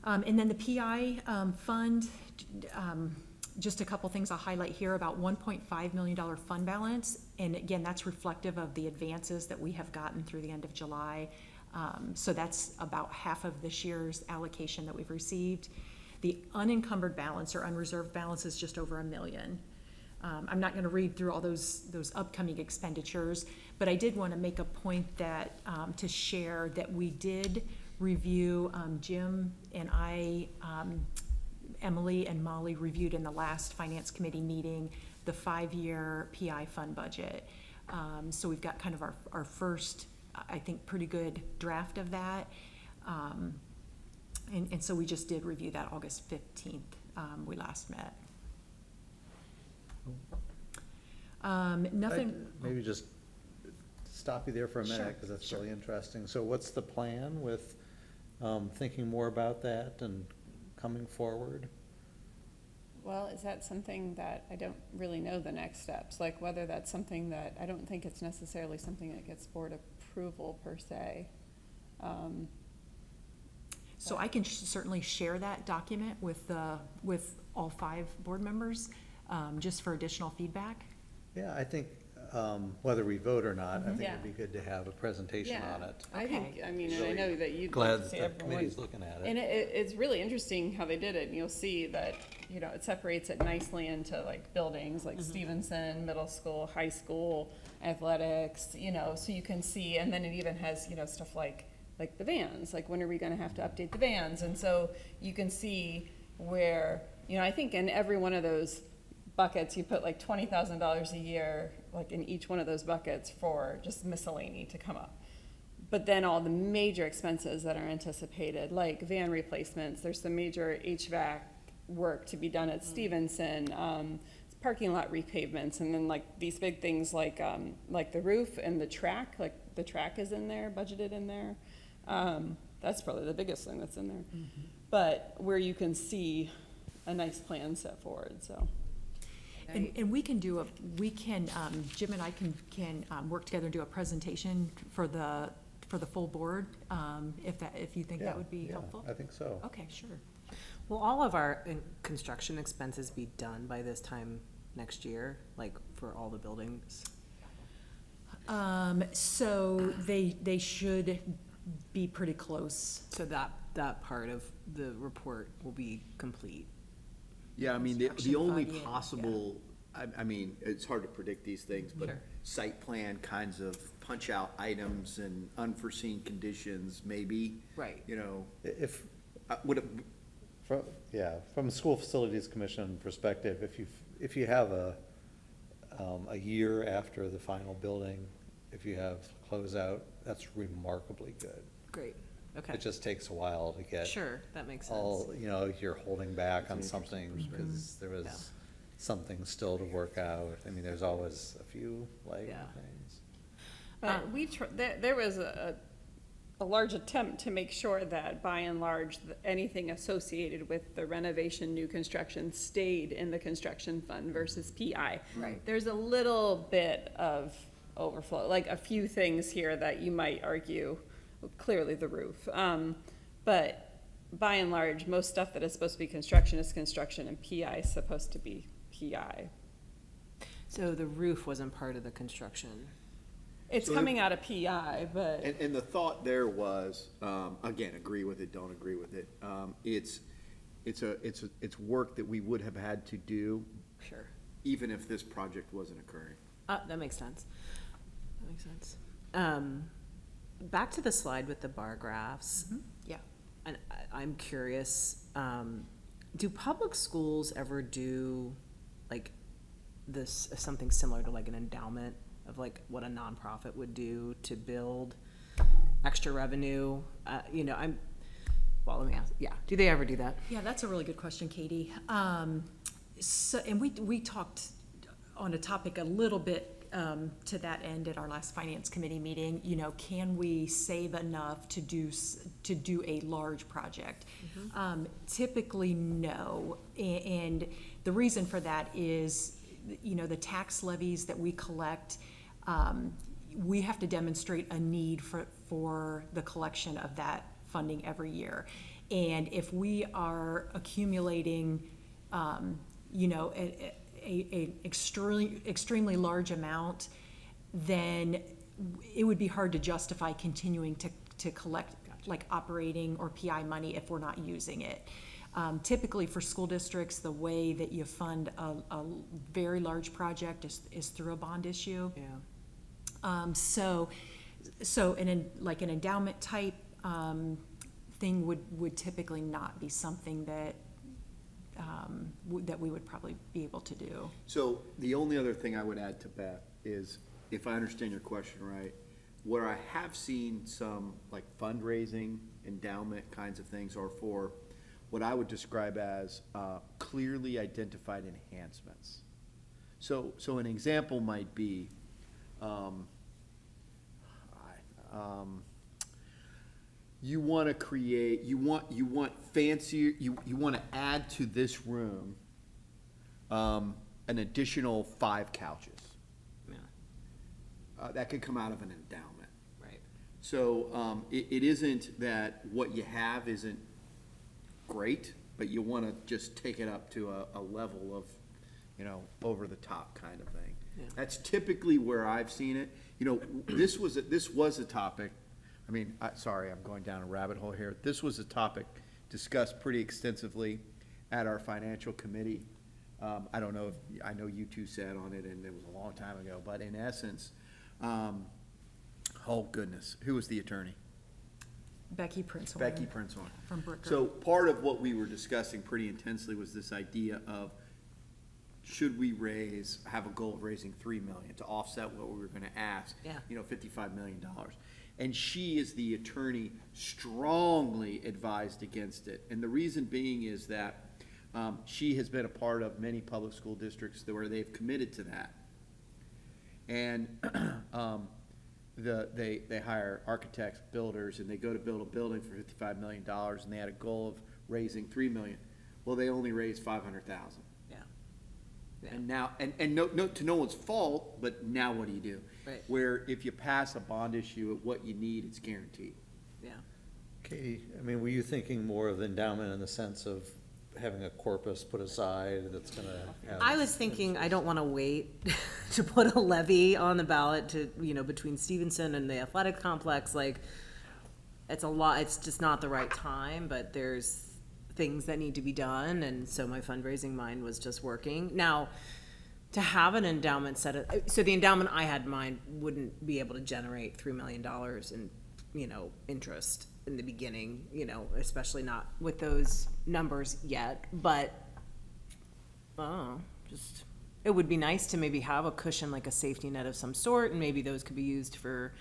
And then the PI fund, just a couple things I'll highlight here, about $1.5 million fund balance. And again, that's reflective of the advances that we have gotten through the end of July. So that's about half of this year's allocation that we've received. The unencumbered balance or unreserved balance is just over $1 million. I'm not gonna read through all those upcoming expenditures, but I did wanna make a point that, to share that we did review, Jim and I, Emily and Molly reviewed in the last finance committee meeting, the 5-year PI fund budget. So we've got kind of our first, I think, pretty good draft of that. And so we just did review that August 15th, we last met. Nothing. Maybe just stop you there for a Sure, minute, because that's sure. really interesting. So what's the plan with thinking more about that and coming forward? Well, is that something that, I don't really know the next steps, like whether that's something that, I don't think it's necessarily something that gets board approval per se. So I can certainly share that document with all 5 board members, just for additional feedback. Yeah, I think whether we vote or not, I think Yeah. it'd be good to have a presentation on it. I think, I mean, and I Really know that you'd Glad like to that see the everyone. committee's looking at And it. it's really interesting how they did it, and you'll see that, you know, it separates it nicely into like buildings, like Stevenson, middle school, high school, athletics, you know, so you can see, and then it even has, you know, stuff like the vans, like when are we gonna have to update the vans? And so you can see where, you know, I think in every one of those buckets, you put like $20,000 a year, like in each one of those buckets for just miscellany to come up. But then all the major expenses that are anticipated, like van replacements, there's some major HVAC work to be done at Stevenson, parking lot repavements, and then like these big things like the roof and the track, like the track is in there, budgeted in there. That's probably the biggest thing that's in there. But where you can see a nice plan set forward, so. And we can Jim and I can work together and do a presentation for the full board, if you think that would be helpful. I think so. Okay, sure. Will all of our construction expenses be done by this time next year, like for all the buildings? So they should be pretty close. So that part of the report will be complete. Yeah, I mean, the Construction only fund, yeah, possible, I mean, it's hard to predict these things, but Sure. site plan kinds of punch-out items and unforeseen conditions, maybe. Right. You know, If, would it, from a school facilities commission perspective, if you have a year after the final building, if you have closeout, that's remarkably good. Great, okay. It just takes a while to get Sure, that makes sense. all, you're holding back on That's an interesting something because there Yeah. was something still to work out. I mean, there's always a few like Yeah. things. There was a large attempt to make sure that by and large, anything associated with the renovation, new construction stayed in the construction fund versus PI. Right. There's a little bit of overflow, like a few things here that you might argue, clearly the roof. But by and large, most stuff that is supposed to be construction is construction, and PI is supposed to be PI. So the roof wasn't part of the construction. It's So coming out of PI, but And the thought there was, again, agree with it, don't agree with it. It's work that we would have had to do Sure. even if this project wasn't occurring. That makes sense. That makes sense. Back to the slide with the bar graphs. Yeah. And I'm curious, do public schools ever do like this, something similar to like an endowment of like what a nonprofit would do to build extra revenue? Well, let me ask, yeah, do they ever do that? Yeah, that's a really good question, Katie. So, and we talked on a topic a little bit to that end at our last finance committee meeting. You know, can we save enough to do a large project? Typically, no. And the reason for that is, you know, the tax levies that we collect, we have to demonstrate a need for the collection of that funding every year. And if we are accumulating, you know, a extremely large amount, then it would be hard to justify continuing to collect like operating or PI money if we're not using it. Typically for school districts, the way that you fund a very large project is through a bond issue. Yeah. So like an endowment type thing would typically not be something that that we would probably be able to do. So the only other thing I would add to Beth is, if I understand your question right, where I have seen some like fundraising, endowment kinds of things are for what I would describe as clearly identified enhancements. So an example might be, you want to create, you want fancier, you want to add to this room an additional 5 couches. Yeah. That could come out of an endowment. Right. So it isn't that what you have isn't great, but you want to just take it up to a level of, you know, over the top kind of thing. Yeah. That's typically where I've seen it. You know, this was a topic. I mean, sorry, I'm going down a rabbit hole here. This was a topic discussed pretty extensively at our financial committee. I don't know if, I know you two sat on it and it was a long time ago, but in essence, oh goodness, who was the attorney? Becky Prince-Horn. Becky Prince-Horn. From Brooker. So part of what we were discussing pretty intensely was this idea of, should we have a goal of raising $3 million to offset what we were gonna ask? Yeah. You know, $55 million. And she, as the attorney, strongly advised against it. And the reason being is that she has been a part of many public school districts where they've committed to that. And they hire architects, builders, and they go to build a building for $55 million, and they had a goal of raising $3 million. Well, they only raised $500,000. Yeah. Yeah. And now, and no, to no one's fault, but now what do you do? Right. Where if you pass a bond issue at what you need, it's guaranteed. Yeah. Katie, I mean, were you thinking more of the endowment in the sense of having a corpus put aside that's gonna have? I was thinking, I don't want to wait to put a levy on the ballot to, you know, between Stevenson and the athletic complex, like, it's a lot, it's just not the right time, but there's things that need to be done, and so my fundraising mind was just working. Now, to have an endowment so the endowment I had in mind wouldn't be able to generate $3 million in, you know, interest in the beginning, you know, especially not with those numbers yet, but, just, it would be nice to maybe have a cushion, like a safety net of some sort, and maybe those could be used for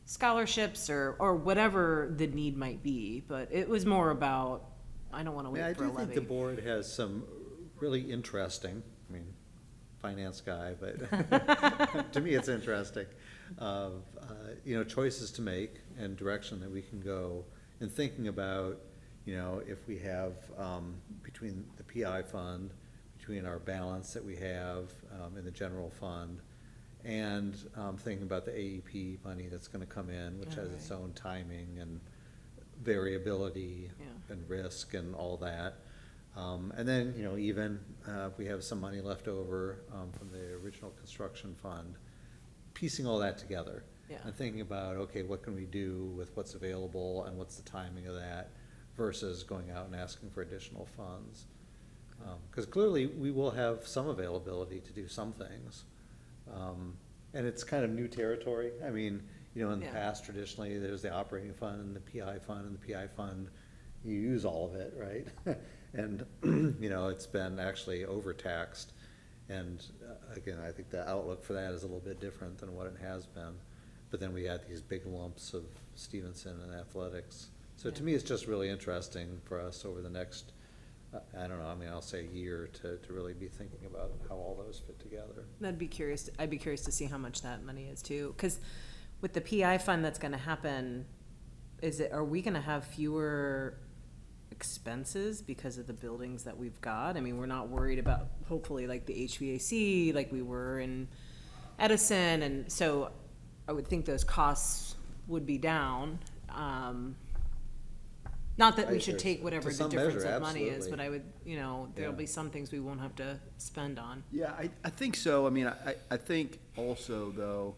scholarships or whatever the need might be, but it was more about, I don't want to Yeah, I wait for a do think levy. the board has some really interesting, I mean, finance guy, but to me, it's interesting, of, you know, choices to make and direction that we can go in thinking about, you know, if we have, between the PI fund, between our balance that we have in the general fund, and thinking about the AEP money that's gonna come in, which has its own timing and variability Yeah. and risk and all that. And then, you know, even if we have some money left over from the original construction fund, piecing all that together. Yeah. And thinking about, okay, what can we do with what's available and what's the timing of that versus going out and asking for additional funds. Because clearly, we will have some availability to do some things. And it's kind of new territory. I mean, you know, in the Yeah. past, traditionally, there's the operating fund and the PI fund, and the PI fund, you use all of it, right? And, you know, it's been actually overtaxed. And again, I think the outlook for that is a little bit different than what it has been. But then we had these big lumps of Stevenson and athletics. So to me, it's just really interesting for us over the next, I don't know, I mean, I'll say year to really be thinking about how all those fit together. I'd be curious to see how much that money is too, because with the PI fund that's gonna happen, are we gonna have fewer expenses because of the buildings that we've got? I mean, we're not worried about, hopefully, like the HVAC, like we were in Edison, and so I would think those costs would be down. Not that we should take whatever To the some difference measure, of money is, absolutely. but I would, you know, there'll Yeah. be some things we won't have to spend on. Yeah, I think so. I mean, I think also, though,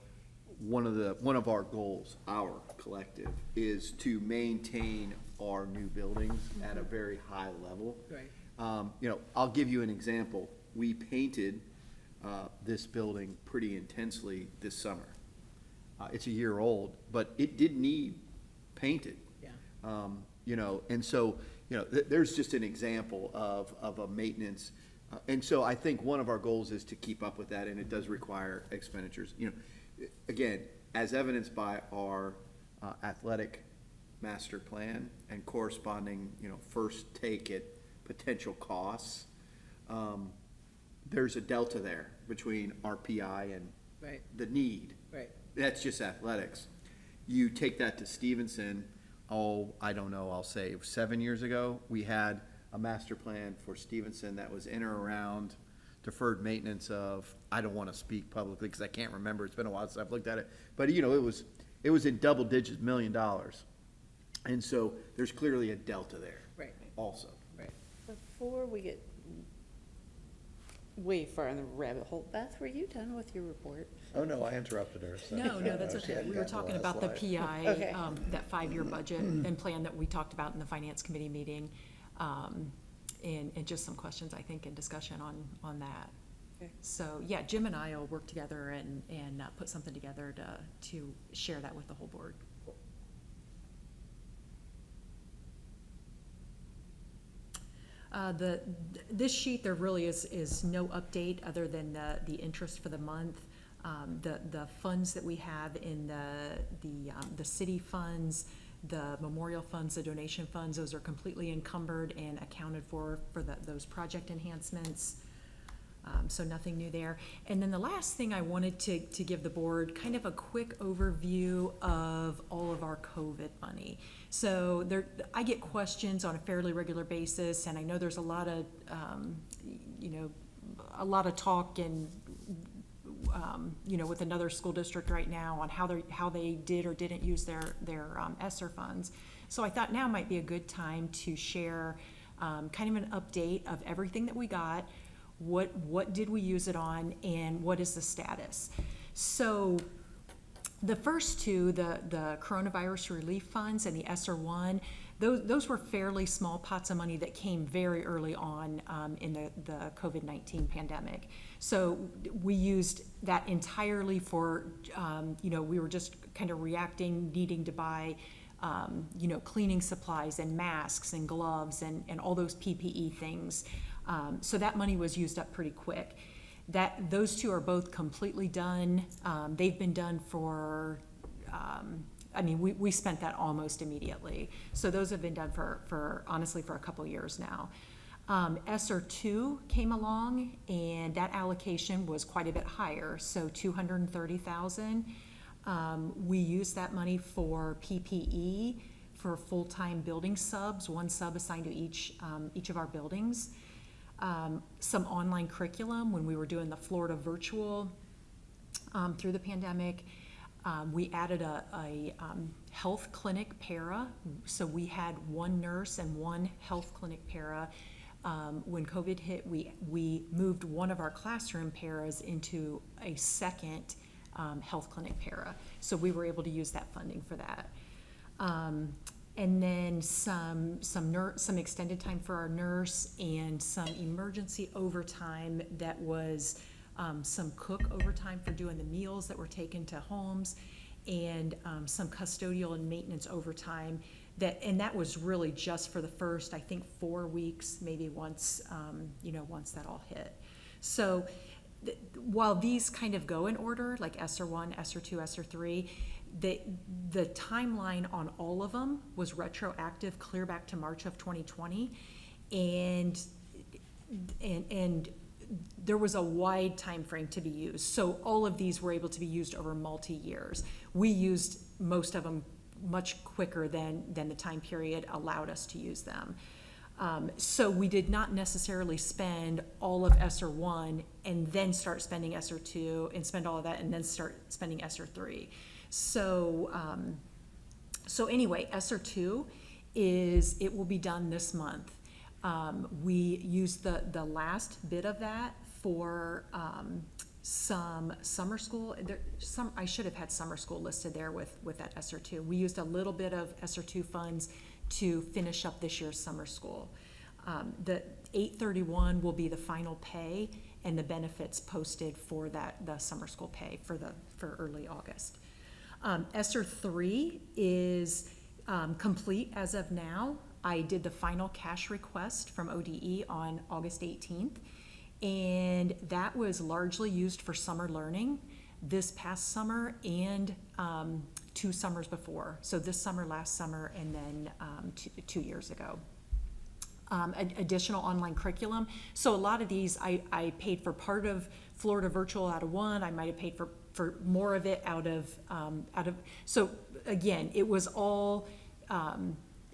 one of our goals, our collective, is to maintain our new buildings at a very high level. Right. You know, I'll give you an example. We painted this building pretty intensely this summer. It's a year old, but it did need painted. Yeah. You know, and so, you know, there's just an example of a maintenance. And so I think one of our goals is to keep up with that, and it does require expenditures. You know, again, as evidenced by our athletic master plan and corresponding, you know, first take at potential costs, there's a delta there between our PI and Right. the need. Right. That's just athletics. You take that to Stevenson, I don't know, I'll say 7 years ago, we had a master plan for Stevenson that was in or around deferred maintenance of, I don't want to speak publicly because I can't remember, it's been a while since I've looked at it, but you know, it was in double digits $1 million. And so there's clearly a delta there. Right. Also. Right. Before we get way far in the rabbit hole, Beth, were you done with your report? Oh, no, I interrupted her. So. No, that's She okay. hadn't We were gotten talking last about the slide. PI, Okay. that 5-year budget and plan that we talked about in the finance committee meeting. And just some questions, I think, and discussion on that. Okay. So, yeah, Jim and I will work together and put something together to share that with the whole board. This sheet, there really is no update other than the interest for the month. The funds that we have in the city funds, the memorial funds, the donation funds, those are completely encumbered and accounted for those project enhancements. So nothing new there. And then the last thing I wanted to give the board, kind of a quick overview of all of our COVID money. So I get questions on a fairly regular basis, and I know there's a lot of, a lot of talk and, with another school district right now on how they did or didn't use their ESSER funds. So I thought now might be a good time to share kind of an update of everything that we got. What did we use it on, and what is the status? So the first two, the coronavirus relief funds and the ESSER 1, those were fairly small pots of money that came very early on in the COVID-19 pandemic. So we used that entirely for, we were just kind of reacting, needing to buy cleaning supplies and masks and gloves and all those PPE things. So that money was used up pretty quick. Those two are both completely done. They've been done for, we spent that almost immediately. So those have been done for honestly, for a couple years now. ESSER 2 came along, and that allocation was quite a bit higher, so $230,000. We used that money for PPE, for full-time building subs, one sub assigned to each of our buildings. Some online curriculum when we were doing the Florida virtual through the pandemic. We added a health clinic para, so we had one nurse and one health clinic para when COVID hit, we moved one of our classroom paras into a second health clinic para. So we were able to use that funding for that. And then some extended time for our nurse and some emergency overtime that was some cook overtime for doing the meals that were taken to homes, and some custodial and maintenance overtime and that was really just for the first, I think, 4 weeks, maybe once that all hit. So while these kind of go in order, like ESSER 1, ESSER 2, ESSER 3, the timeline on all of them was retroactive clear back to March of 2020, and there was a wide time frame to be used. So all of these were able to be used over multi-years. We used most of them much quicker than the time period allowed us to use them. So we did not necessarily spend all of ESSER 1 and then start spending ESSER 2 and spend all of that and then start spending ESSER 3. So anyway, ESSER 2 it will be done this month. We used the last bit of that for some summer school. I should have had summer school listed there with that ESSER 2. We used a little bit of ESSER 2 funds to finish up this year's summer school. The 8/31 will be the final pay and the benefits posted for the summer school pay for early August. ESSER 3 is complete as of now. I did the final cash request from ODE on August 18th, and that was largely used for summer learning this past summer and 2 summers before. So this summer, last summer, and then 2 years ago. Additional online curriculum. So a lot of these, I paid for part of Florida Virtual out of one. I might have paid for more of it out of. So again, it was all.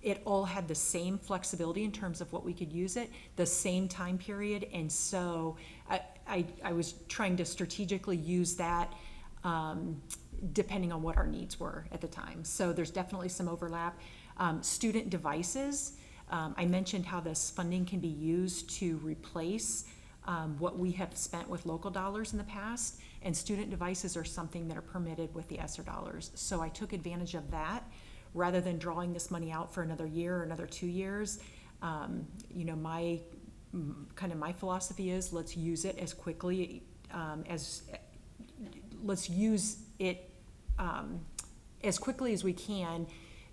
It all had the same flexibility in terms of what we could use it, the same time period, and so I was trying to strategically use that depending on what our needs were at the time. So there's definitely some overlap. Student devices, I mentioned how this funding can be used to replace what we have spent with local dollars in the past, and student devices are something that are permitted with the ESSER dollars. So I took advantage of that. Rather than drawing this money out for another year or another 2 years, my philosophy is let's use it as quickly as quickly as we can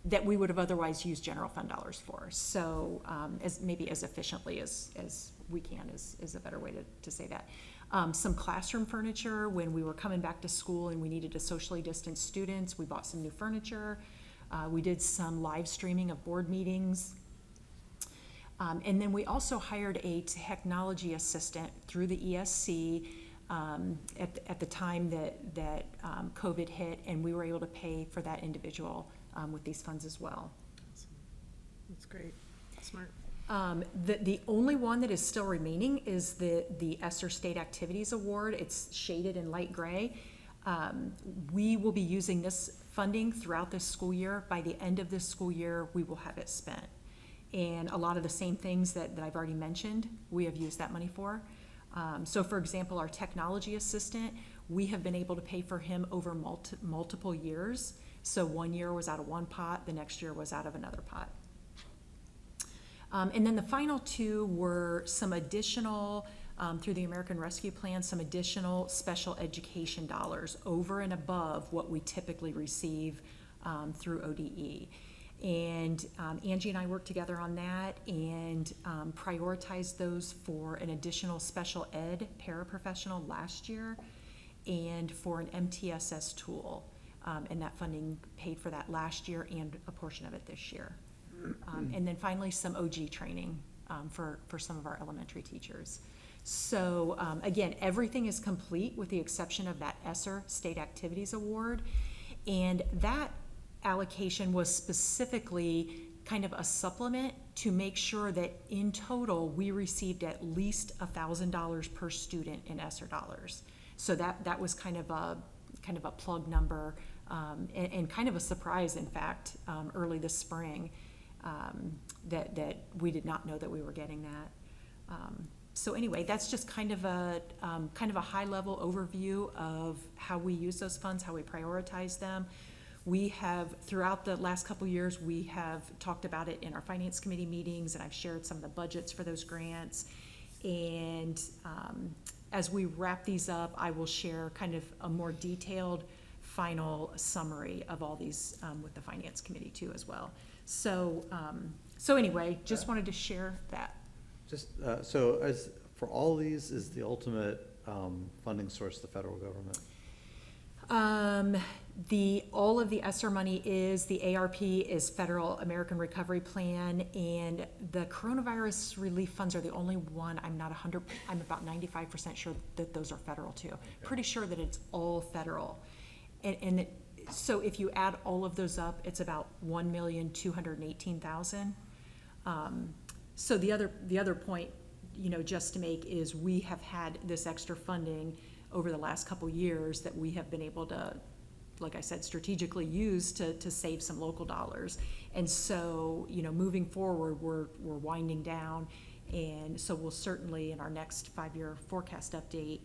that we would have otherwise used general fund dollars for. So as efficiently as we can is a better way to say that. Some classroom furniture. When we were coming back to school and we needed to socially distance students, we bought some new furniture. We did some live streaming of board meetings. And then we also hired a technology assistant through the ESC at the time that COVID hit, and we were able to pay for that individual with these funds as well. That's great. Smart. The only one that is still remaining is the ESSER State Activities Award. It's shaded in light gray. We will be using this funding throughout this school year. By the end of this school year, we will have it spent. And a lot of the same things that I've already mentioned, we have used that money for. So for example, our technology assistant, we have been able to pay for him over multiple years. So 1 year was out of one pot, the next year was out of another pot. And then the final 2 were some additional, through the American Rescue Plan, some additional special education dollars over and above what we typically receive through ODE. And Angie and I worked together on that and prioritized those for an additional special ed paraprofessional last year and for an MTSS tool. And that funding paid for that last year and a portion of it this year. And then finally, some OG training for some of our elementary teachers. So again, everything is complete with the exception of that ESSER State Activities Award. And that allocation was specifically kind of a supplement to make sure that in total we received at least $1,000 per student in ESSER dollars. So that was kind of a plug number and kind of a surprise, in fact, early this spring that we did not know that we were getting that. So anyway, that's just kind of a high-level overview of how we use those funds, how we prioritize them. We have, throughout the last couple years, we have talked about it in our finance committee meetings, and I've shared some of the budgets for those grants. And as we wrap these up, I will share kind of a more detailed final summary of all these with the finance committee too as well. So anyway, just wanted to share that. Just, so as, for all these, is the ultimate funding source the federal government? All of the ESSER money is, the ARP is Federal American Recovery Plan, and the coronavirus relief funds are the only one, I'm about 95% sure that those are federal too. Pretty sure that it's all federal. So if you add all of those up, it's about 1,218,000. So the other point, just to make is we have had this extra funding over the last couple years that we have been able to, like I said, strategically use to save some local dollars. And so, moving forward, we're winding down. And so we'll certainly, in our next 5-year forecast update,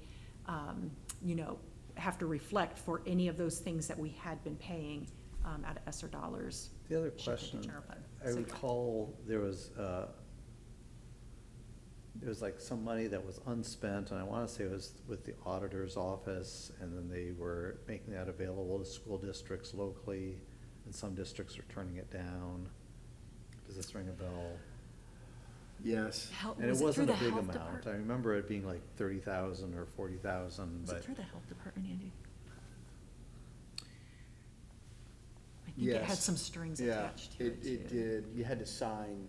have to reflect for any of those things that we had been paying out of ESSER dollars. The other shifted to question, general fund. I So, yeah. recall there was like some money that was unspent, and I wanna say it was with the auditor's office, and then they were making that available to school districts locally, and some districts are turning it down. Does this ring a bell? Yes. And it Was it through wasn't a the big health amount. depart- I remember it being like 30,000 or 40,000, Was it but through the health department, Andy? I think it had some strings attached to it too. It did. You had to sign,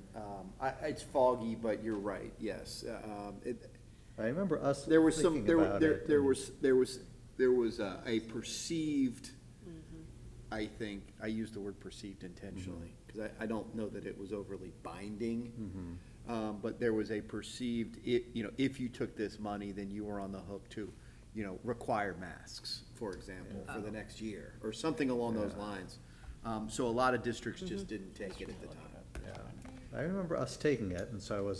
it's foggy, but you're right, yes. I remember us There was some, thinking about it. there and- was a perceived, I think, I used the word perceived intentionally, because I don't know that it was overly binding. But there was a perceived, if you took this money, then you were on the hook to, require masks, for example, for the next year, or something along those lines. So a lot of districts just didn't take it at the time. Yeah, I remember us taking it, and so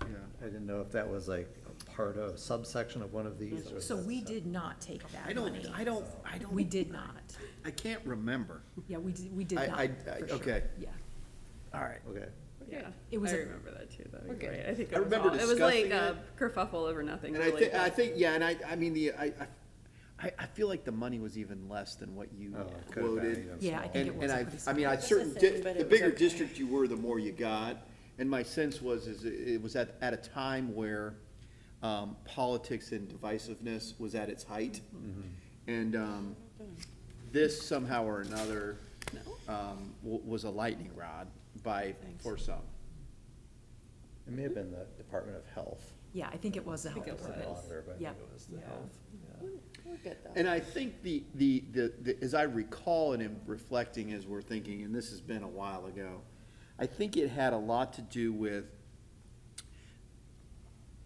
I didn't know if that was like a part of, a subsection of one of these, or. So we did not take that I money. don't. We did not. I can't remember. Yeah, we did not, for sure. okay. Yeah. All right. Okay. Yeah, It was I a- remember that too, though. Okay. You're right. I think I it was remember all, it was like discussing a kerfuffle over nothing, And really. I think, yeah, and I mean, I feel like the money was even less than what you Oh, it could've been quoted. even Yeah, I smaller. think it was a pretty I mean, small. I certain, the thing, but the it was bigger okay. district you were, the more you got. And my sense was, it was at a time where, politics and divisiveness was at its height. And, this somehow or another, was a lightning rod for some. It may have been the Department of Health. Yeah, I think it was the think health it It was department. the auditor, but I Yeah. think it was the health. Yeah. We're good though. And I think as I recall and am reflecting as we're thinking, and this has been a while ago, I think it had a lot to do with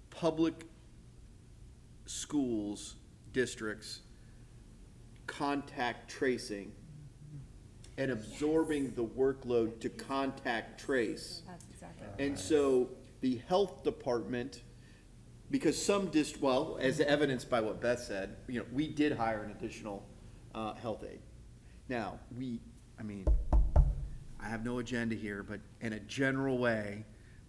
public schools, districts, contact tracing, and absorbing the workload to contact trace. That's exactly. And so the health department, because some well, as evidenced by what Beth said, we did hire an additional health aide. Now, I have no agenda here, but in a general way,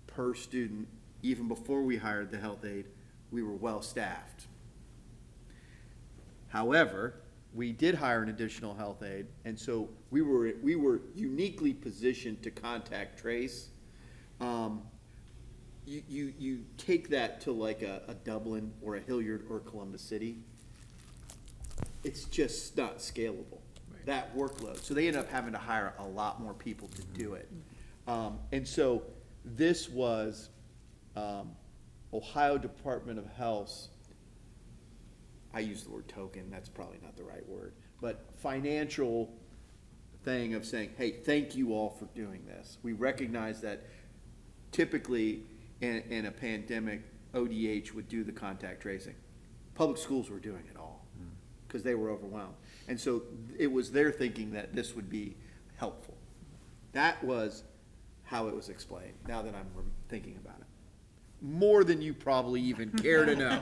per student, even before we hired the health aide, we were well-staffed. However, we did hire an additional health aide, and so we were uniquely positioned to contact trace. You take that to like a Dublin or a Hilliard or Columbus City, it's just not scalable, that workload. So they ended up having to hire a lot more people to do it. And so this was Ohio Department of Health's, I use the word token, that's probably not the right word, but financial thing of saying, hey, thank you all for doing this. We recognize that typically in a pandemic, ODH would do the contact tracing. Public schools were doing it all because they were overwhelmed. And so it was their thinking that this would be helpful. That was how it was explained, now that I'm thinking about it. more than you probably even care to know,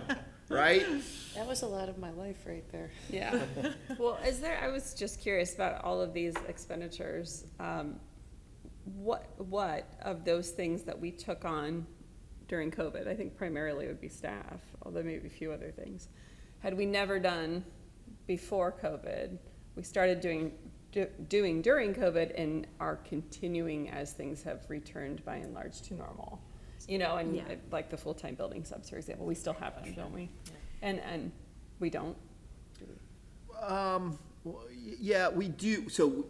right? That was a lot of my life right there. Yeah. Well, I was just curious about all of these expenditures. What of those things that we took on during COVID, I think primarily would be staff, although maybe a few other things, had we never done before COVID, we started doing during COVID and are continuing as things have returned by and large to normal. You know, and Yeah. like the full-time building subs, for example, we still have them, don't we? And we don't. Well, yeah, we do. So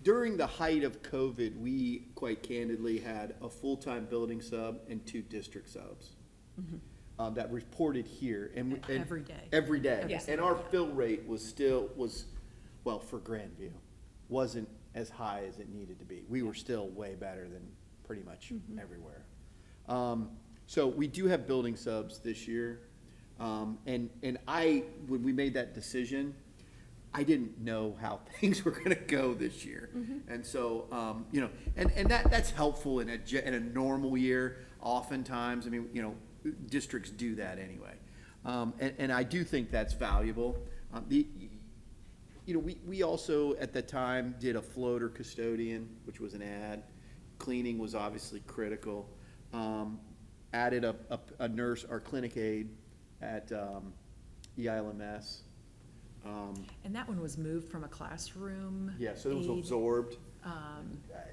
during the height of COVID, we quite candidly had a full-time building sub and 2 district subs that reported here. And Every day. Every day. Every And single our day. fill rate was, well, for Grandview, wasn't as high as it needed to be. We were still way better than pretty much everywhere. So we do have building subs this year. And when we made that decision, I didn't know how things were gonna go this year. And so, you know, and that's helpful in a normal year, oftentimes. I mean, you know, districts do that anyway. And I do think that's valuable. You know, we also, at the time, did a floater custodian, which was an ad. Cleaning was obviously critical. Added a nurse, our clinic aide at EILMS. And that one was moved from a classroom. Yeah, so it was aide, absorbed.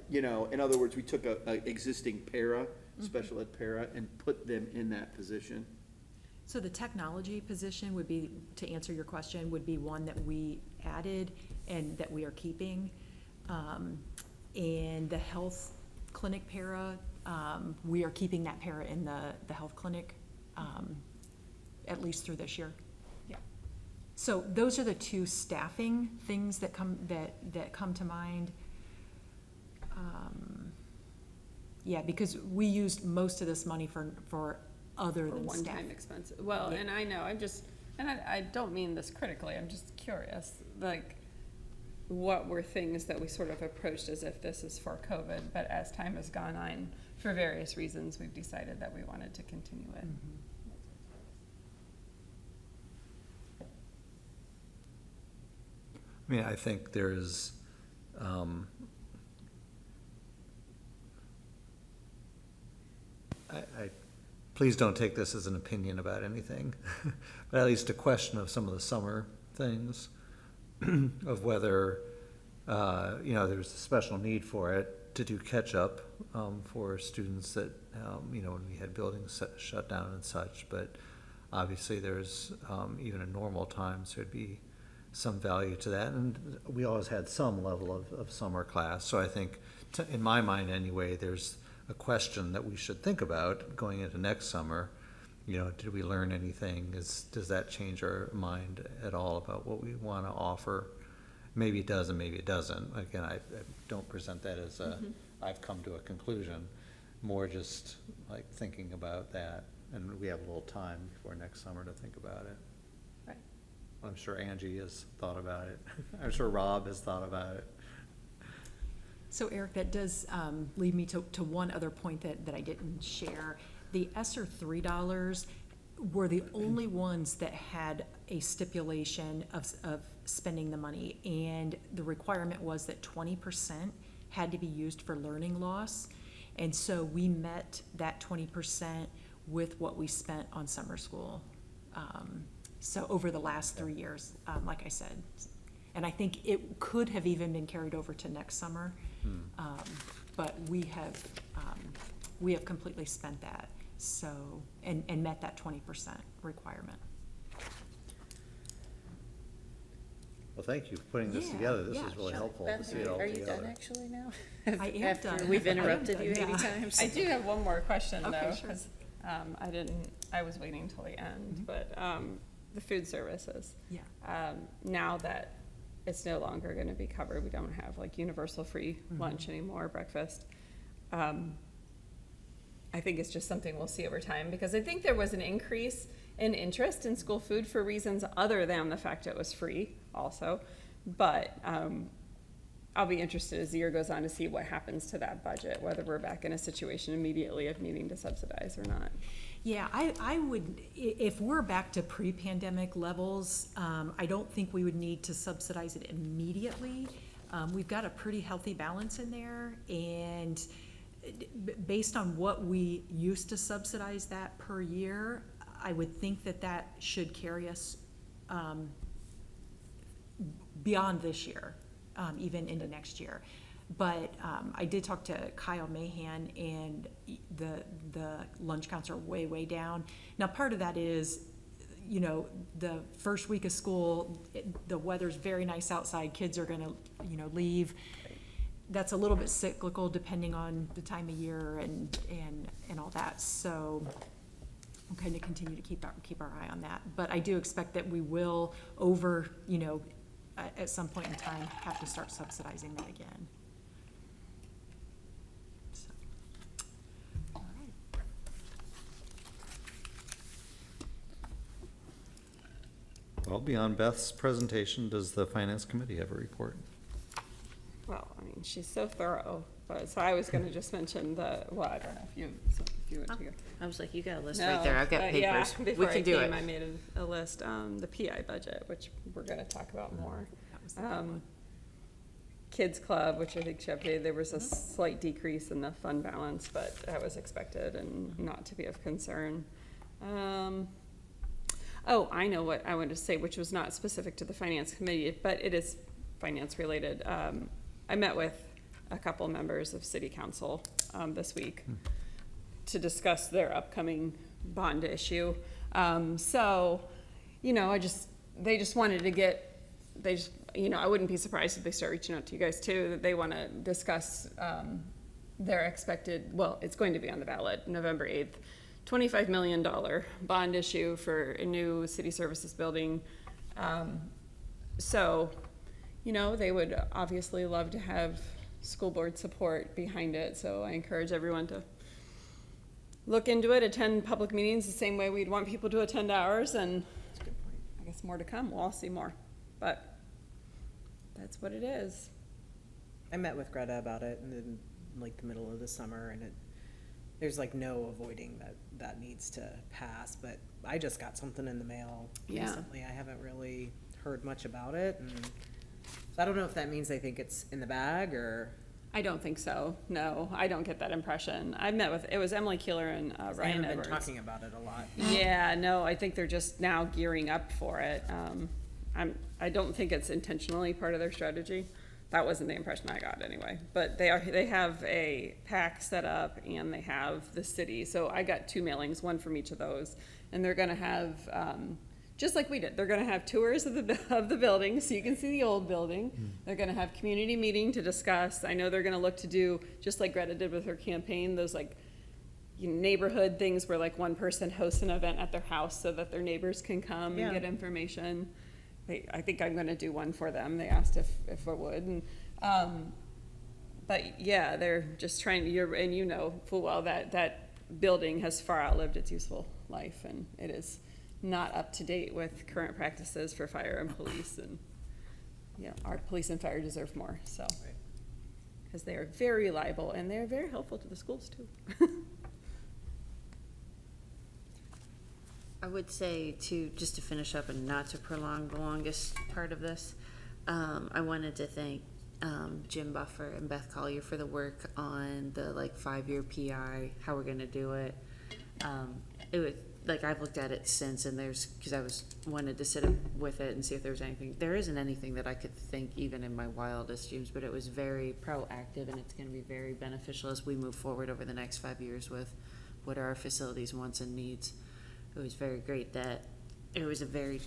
You know, in other words, we took a existing para, special ed para, and put them in that position. So the technology position would be, to answer your question, would be one that we added and that we are keeping. And the health clinic para, we are keeping that para in the health clinic, at least through this year. Yeah. So those are the 2 staffing things that come to mind. Yeah, because we used most of this money for other For than staff. one-time expenses. Well, Yeah. and I know, I don't mean this critically, I'm just curious, like, what were things that we sort of approached as if this is for COVID, but as time has gone on, for various reasons, we've decided that we wanted to continue it. I mean, I think there's, please don't take this as an opinion about anything, but at least a question of some of the summer things, of whether, you know, there's a special need for it to do catch-up for students that, you know, when we had buildings shut down and such, but obviously there's, even in normal times, there'd be some value to that, and we always had some level of summer class, so I think, in my mind anyway, there's a question that we should think about going into next summer. You know, did we learn anything? Does that change our mind at all about what we want to offer? Maybe it does and maybe it doesn't. Again, I don't present that as I've come to a conclusion, more just like thinking about that, and we have a little time before next summer to think about it. Right. I'm sure Angie has thought about it. I'm sure Rob has thought about it. So Eric, that does lead me to one other point that I didn't share. The ESSER $3 were the only ones that had a stipulation of spending the money, and the requirement was that 20% had to be used for learning loss. And so we met that 20% with what we spent on summer school. So over the last 3 years, like I said. And I think it could have even been carried over to next summer. But we have completely spent that, so, and met that 20% requirement. Well, thank you for putting this Yeah, together. This yeah, is really sure. helpful to see it all Are you together. done actually now? I am After done. we've I am interrupted done, you 80 yeah. times. I do have one more question though, Okay, sure. because I was waiting until the end, but the food services. Yeah. Now that it's no longer going to be covered, we don't have like universal free lunch anymore, breakfast. I think it's just something we'll see over time, because I think there was an increase in interest in school food for reasons other than the fact it was free also. But I'll be interested as the year goes on to see what happens to that budget, whether we're back in a situation immediately of needing to subsidize or not. Yeah, I would, if we're back to pre-pandemic levels, I don't think we would need to subsidize it immediately. We've got a pretty healthy balance in there, and based on what we used to subsidize that per year, I would think that that should carry us beyond this year, even into next year. But I did talk to Kyle Mahan, and the lunch counts are way, way down. Now, part of that is, you know, the first week of school, the weather's very nice outside, kids are gonna, you know, leave. That's a little bit cyclical depending on the time of year and all that. So we'll kind of continue to keep our eye on that. But I do expect that we will you know, at some point in time, have to start subsidizing that again. So, all right. Well, beyond Beth's presentation, does the finance committee have a report? Well, I mean, she's so thorough, but, so I was gonna just mention I don't know if you want to go. I was like, you got a list No, right there, I've got yeah, papers, we before I can do came, it. I made a list, the PI budget, which we're gonna talk about more. That was the big one. Kids Club, which I think she updated, there was a slight decrease in the fund balance, but that was expected and not to be of concern. Oh, I know what I wanted to say, which was not specific to the finance committee, but it is finance related. I met with a couple members of city council this week to discuss their upcoming bond issue. So, you know, they just wanted to get, you know, I wouldn't be surprised if they start reaching out to you guys too, that they want to discuss their expected, well, it's going to be on the ballot, November 8th, $25 million bond issue for a new city services building. So, you know, they would obviously love to have school board support behind it. So I encourage everyone to look into it, attend public meetings the same way we'd want people to attend ours, and I guess more to come. We'll all see more, but that's what it is. I met with Greta about it in like the middle of the summer, and there's like no avoiding that needs to pass, but I just got something in the mail Yeah. recently. I haven't really heard much about it, and so I don't know if that means they think it's in the bag or. I don't think so. No, I don't get that impression. I met with, it was Emily Keeler and I Ryan haven't been Edwards. talking about it a lot. Yeah, no, I think they're just now gearing up for it. I don't think it's intentionally part of their strategy. That wasn't the impression I got anyway. But they have a PAC set up and they have the city. So I got 2 mailings, one from each of those. And they're gonna have, just like we did, they're gonna have tours of the building so you can see the old building. They're gonna have community meeting to discuss. I know they're gonna look to do, just like Greta did with her campaign, those like, you know, neighborhood things where like one person hosts an event at their house so that their neighbors can come and get information. I think I'm gonna do one for them. They asked if I would. And, but yeah, they're just trying to, and you know full well that building has far outlived its useful life, and it is not up to date with current practices for fire and police, and you know, our police and fire deserve more, so. Because they are very reliable and they're very helpful to the schools too. I would say just to finish up and not to prolong the longest part of this, I wanted to thank Jim Buffer and Beth Collier for the work on the 5-year PI, how we're gonna do it. It was, I've looked at it since, and because I wanted to sit with it and see if there was anything. There isn't anything that I could think even in my wildest dreams, but it was very proactive, and it's gonna be very beneficial as we move forward over the next 5 years with what are our facilities wants and needs. It was very great that it was a very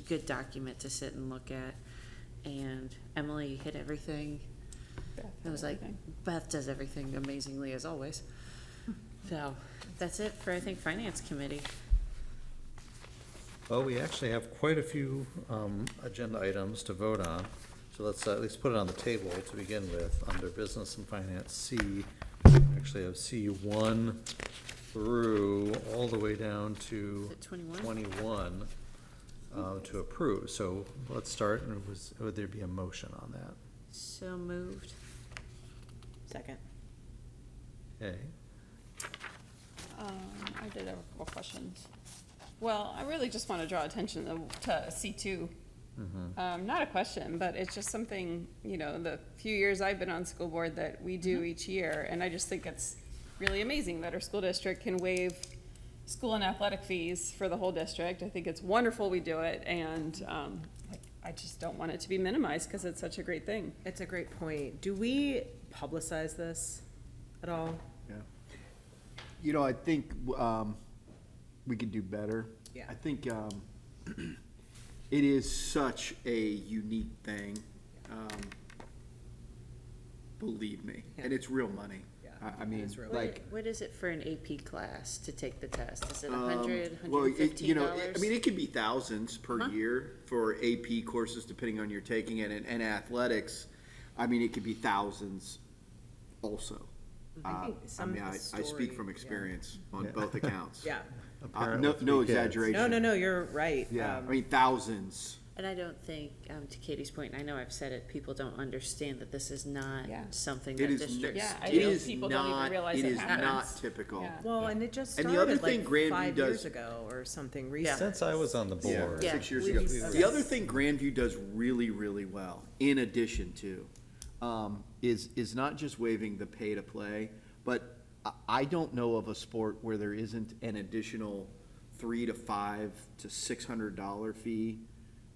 good document to sit and look at, and Emily hit everything. It was like, Beth does everything amazingly as always. So that's it for, I think, Finance Committee. Well, we actually have quite a few agenda items to vote on, so let's at least put it on the table to begin with. Under Business and Finance C, we actually have C1 through all the way down to Is it 21? 21 to approve. So let's start, and would there be a motion on that? So moved. Second. Okay. I did have a couple questions. Well, I really just want to draw attention to C2. Not a question, but it's just something, the few years I've been on school board that we do each year, and I just think it's really amazing that our school district can waive school and athletic fees for the whole district. I think it's wonderful we do it, and I just don't want it to be minimized because it's such a great thing. It's a great point. Do we publicize this at all? Yeah. I think we could do better. Yeah. I think it is such a unique thing. Believe me, and it's real money. Yeah, I mean, it's real like. What is it for an AP class to take the test? Is it Well, $115? I mean, it could be thousands per Uh-huh. year for AP courses, depending on your taking it, and athletics, I mean, it could be thousands also. I think some of the I speak story- from yeah. experience on Yeah. both accounts. Yeah. A parent No with no 3 kids. exaggeration. No, you're right. Yeah, I Um, mean, thousands. And I don't think, to Katie's point, I know I've said it, people don't understand that this is not Yeah. something It that is, districts Yeah, I it do. know is people don't even not, realize it it is happens. not typical. Yeah. Well, and it just And the other started thing like Grandview 5 does- years ago or something recent. Since I was on the Yeah, board. Yeah. 6 years we- ago. we- The other thing Grandview does really, really well, in addition to, is not just waiving the pay to play, but I don't know of a sport where there isn't an additional $300 to $500 to $600 fee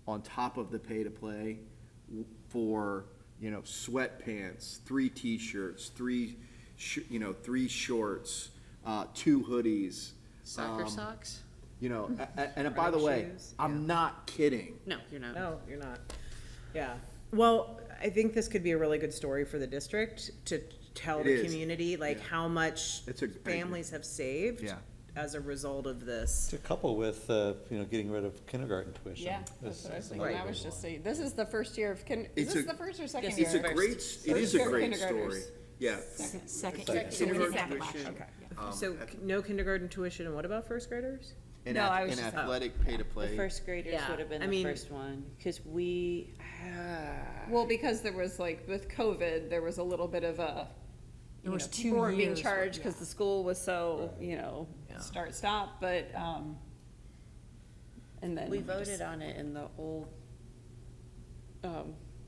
on top of the pay to play for, sweatpants, 3 t-shirts, 3 shorts, 2 hoodies. Soccer socks? And by the way, shoes, I'm not kidding. No, you're not. No, you're not. Yeah. Well, I think this could be a really good story for the district to tell It the is. community, like how much It's a- I agree. families have saved Yeah. as a result of this. To couple with, getting rid of kindergarten tuition. Yeah, that's what I was thinking. Right. I was just saying, this is the first year of is It's this a- the first or second Yes, year? It's a First. great, it is First a year of great kindergartners. story. Yeah. Second, Second. so we did that Kindergarten last year. tuition. Yeah. So no kindergarten tuition, and what about first graders? And No, I was and just- athletic pay to The play. first graders Yeah, would have been I the mean- first one, because we, Well, because there was with COVID, there was a little bit of a, There was people 2 weren't being years, charged because yeah. the school was so, Yeah. start, stop, but, and then. we just- voted on it in the old,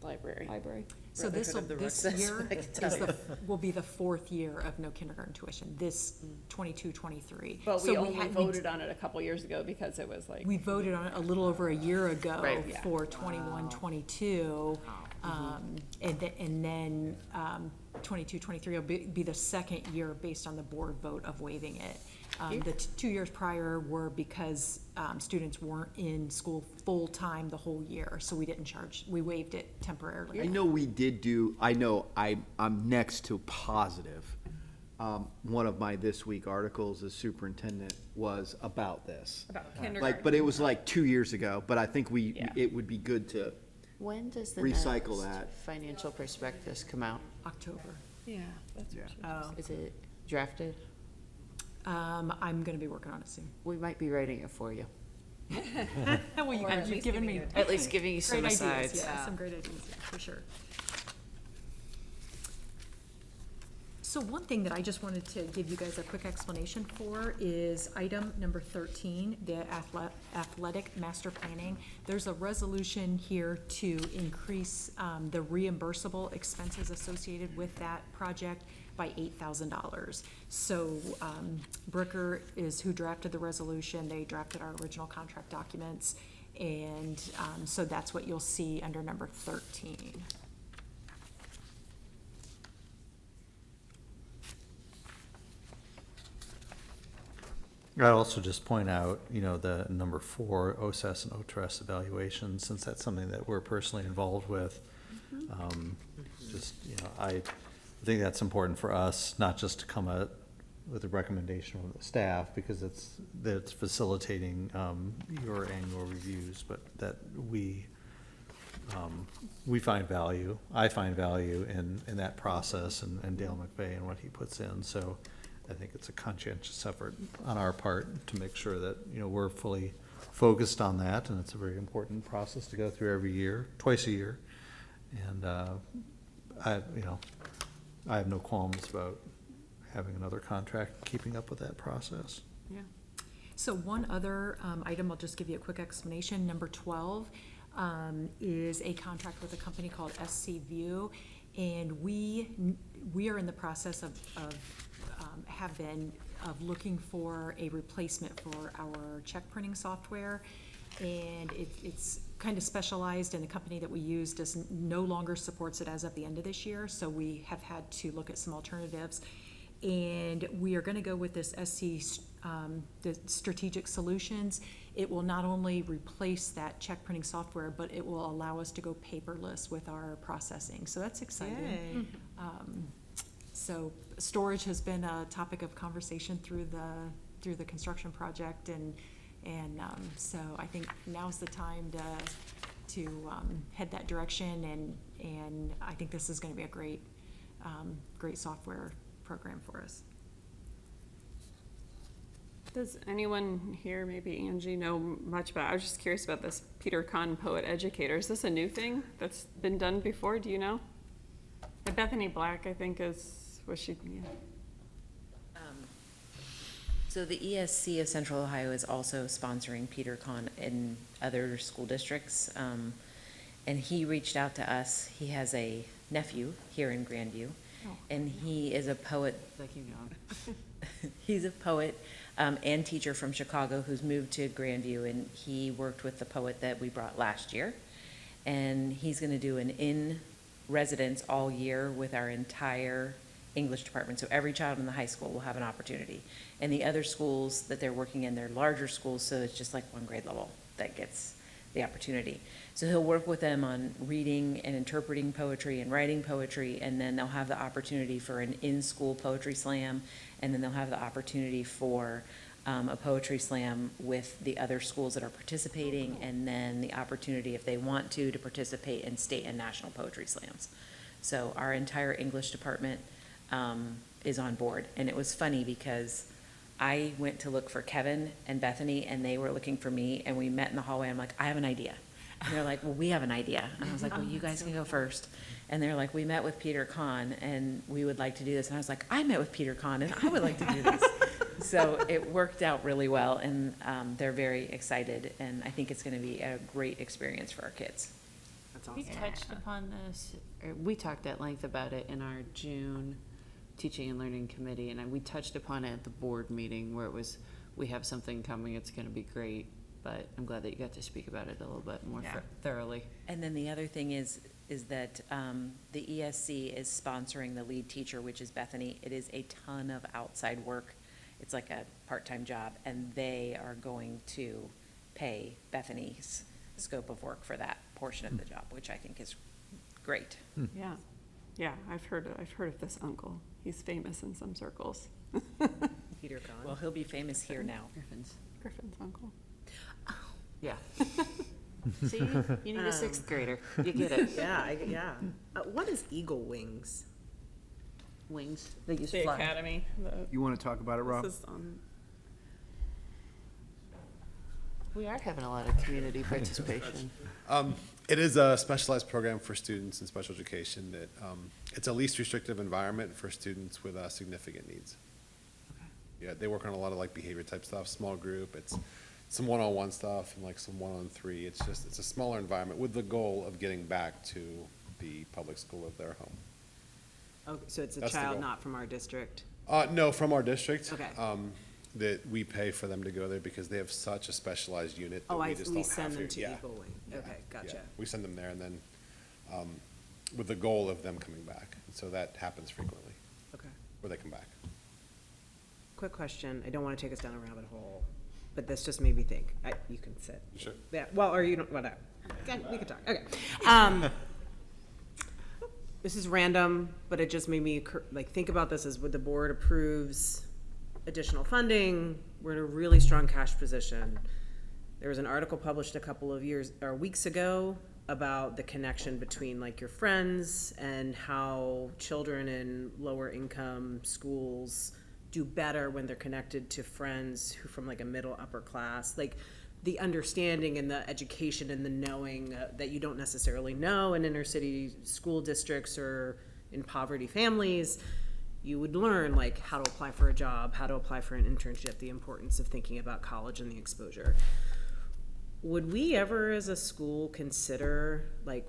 library. Library. So this will, Brotherhood of the this Recess, year I can is tell you. will be the 4th year of no kindergarten tuition, this 22-23. But So we only had- voted on it a couple years ago because it was like. We voted on it a little over a year ago Right. Yeah. for 21-22. And then 22-23 will be the second year based on the board vote of waiving it. The 2 years prior were because students weren't in school full-time the whole year, so we didn't charge, we waived it temporarily. I know we did do, I'm next to positive. One of my This Week articles as superintendent was about this. About kindergarten. But it was like 2 years ago, but I think Yeah. it would be good to, When does the Recycle next that. financial prospectus come out? October. Yeah, that's what she Oh. Is it drafted? I'm gonna be working on it soon. We might be writing it for you. Well, Or at you've least given giving me you At least giving you some great ideas, asides. yeah, some great ideas, yeah, for sure. So one thing that I just wanted to give you guys a quick explanation for is item number 13, the athletic master planning. There's a resolution here to increase the reimbursable expenses associated with that project by $8,000. So Bricker is who drafted the resolution. They drafted our original contract documents. And so that's what you'll see under number 13. I'd also just point out, the number 4 OSAS and OTRS evaluation, since that's something that we're personally involved with. I think that's important for us, not just to come up with a recommendation from the staff, because that's facilitating your annual reviews, but that we find value, I find value in that process, and Dale McVeigh and what he puts in. So I think it's a conscientious effort on our part to make sure that, we're fully focused on that, and it's a very important process to go through every year, twice a year. And I have no qualms about having another contract, keeping up with that process. Yeah. So one other item, I'll just give you a quick explanation. Number 12 is a contract with a company called SC View, and we are in the process of looking for a replacement for our check printing software. And it's kind of specialized, and the company that we use no longer supports it as of the end of this year, so we have had to look at some alternatives. And we are gonna go with this the Strategic Solutions. It will not only replace that check printing software, but it will allow us to go paperless with our processing, so that's exciting. So storage has been a topic of conversation through the construction project, and so I think now's the time to head that direction, and I think this is gonna be a great software program for us. Does anyone here, maybe Angie, know much about, I was just curious about this Peter Kahn Poet Educator. Is this a new thing that's been done before? Do you know? And Bethany Black, I think, was she, yeah. So the ESC of Central Ohio is also sponsoring Peter Kahn in other school districts. And he reached out to us. He has a nephew here in Grandview, and he is a poet. Like, you know. He's a poet and teacher from Chicago who's moved to Grandview, and he worked with the poet that we brought last year. And he's going to do an in-residence all year with our entire English department. So every child in the high school will have an opportunity. And the other schools that they're working in, they're larger schools, so it's just like one grade level that gets the opportunity. So he'll work with them on reading and interpreting poetry and writing poetry, and then they'll have the opportunity for an in-school poetry slam, and then they'll have the opportunity for a poetry slam with the other schools that are participating, and then the opportunity, if they want to participate in state and national poetry slams. So our entire English department is on board. And it was funny because I went to look for Kevin and Bethany, and they were looking for me, and we met in the hallway. I'm like, I have an idea. And they're like, well, we have an idea. And I was like, well, you guys can go first. And they're like, we met with Peter Kahn, and we would like to do this. And I was like, I met with Peter Kahn, and I would like to do this. So it worked out really well, and they're very excited, and I think it's going to be a great experience for our kids. That's We awesome. touched upon this, or we talked at length about it in our June Teaching and Learning Committee, and we touched upon it at the board meeting where it was, we have something coming, it's gonna be great, but I'm glad that you got to speak about it a little bit more thoroughly. And then the other thing is that the ESC is sponsoring the lead teacher, which is Bethany. It is a ton of outside work. It's like a part-time job, and they are going to pay Bethany's scope of work for that portion of the job, which I think is great. Yeah, yeah, I've heard of this uncle. He's famous in some circles. Peter Kahn. Well, he'll be famous here now. Griffin's uncle. Yeah. See, you need a sixth grader, you get it. Yeah. What is Eagle Wings? Wings, they use The fly. academy. You want to talk about it, Rob? This is on, We are having a lot of community participation. It is a specialized program for students in special education that, it's a least restrictive environment for students with significant needs. Yeah, they work on a lot of like behavior type stuff, small group, it's some one-on-one stuff and like some one-on-three. It's a smaller environment with the goal of getting back to the public school of their home. Okay, so it's a That's the child goal. not from our district. No, from our district. Okay. That we pay for them to go there because they have such a specialized unit that Oh, we just don't we have send them here. to Yeah. Eagle Wing. Yeah, Okay, yeah. gotcha. We send them there and then, with the goal of them coming back. So that happens frequently, Okay. where they come back. Quick question. I don't want to take us down a rabbit hole, but this just made me think. You can sit. Sure. Yeah, well, or you don't, whatever. Okay, we can talk. Okay. This is random, but it just made me think about this as when the board approves additional funding, we're in a really strong cash position. There was an article published a couple of weeks ago about the connection between like your friends and how children in lower income schools do better when they're connected to friends who from like a middle upper class, like the understanding and the education and the knowing that you don't necessarily know in inner city school districts or in poverty families, you would learn like how to apply for a job, how to apply for an internship, the importance of thinking about college and the exposure. Would we ever as a school consider, like,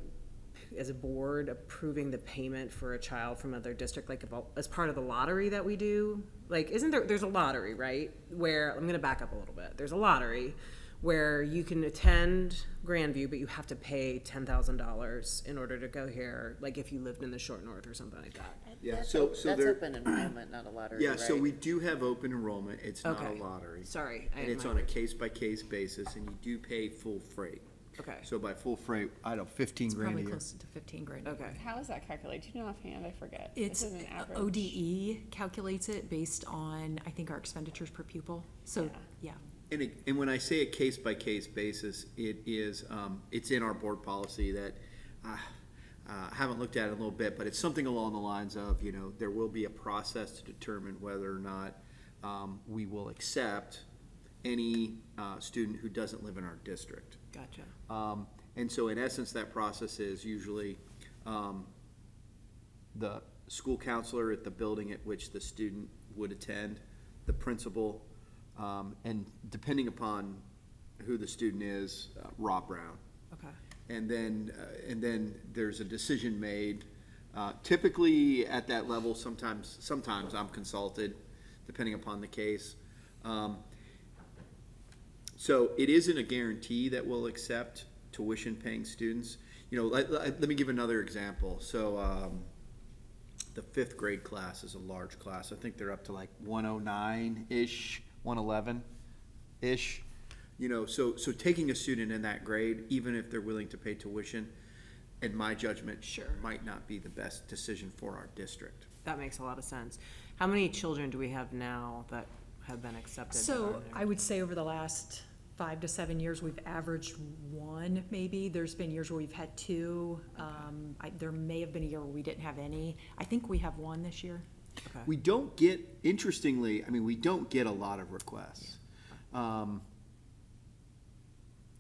as a board, approving the payment for a child from another district, like as part of the lottery that we do? Like, there's a lottery, right? Where, I'm gonna back up a little bit. There's a lottery where you can attend Grandview, but you have to pay $10,000 in order to go here, like if you lived in the Short North or something like that. Yeah, That's so that's there- open enrollment, not a lottery, Yeah, right? so we do have open enrollment, it's not a Okay. lottery. Sorry. And it's on a case-by-case basis, and you do pay full freight. Okay, So by full freight, I don't know, 15 It's grand a probably year. close to 15 grand. okay. How is that calculated? Do you know offhand? I forget. It's, Is it an average? ODE calculates it based on, I think, our expenditures per pupil. So, yeah. And when I say a case-by-case basis, it is, it's in our board policy that, haven't looked at it a little bit, but it's something along the lines of, you know, there will be a process to determine whether or not we will accept any student who doesn't live in our district. Gotcha. And so in essence, that process is usually the school counselor at the building at which the student would attend, the principal, and depending upon who the student is, Rob Brown. Okay. And then there's a decision made, typically at that level, sometimes I'm consulted, depending upon the case. So it isn't a guarantee that we'll accept tuition-paying students. You know, let me give another example. So the 5th grade class is a large class. I think they're up to like 109-ish, 111-ish. You know, so taking a student in that grade, even if they're willing to pay tuition, in my judgment, might not be the best decision for our district. That makes a lot of sense. How many children do we have now that have been accepted? So I would say over the last 5 to 7 years, we've averaged 1, maybe. There's been years where we've had 2. There may have been a year where we didn't have any. I think we have 1 this year. Okay. We don't get, interestingly, I mean, we don't get a lot of requests.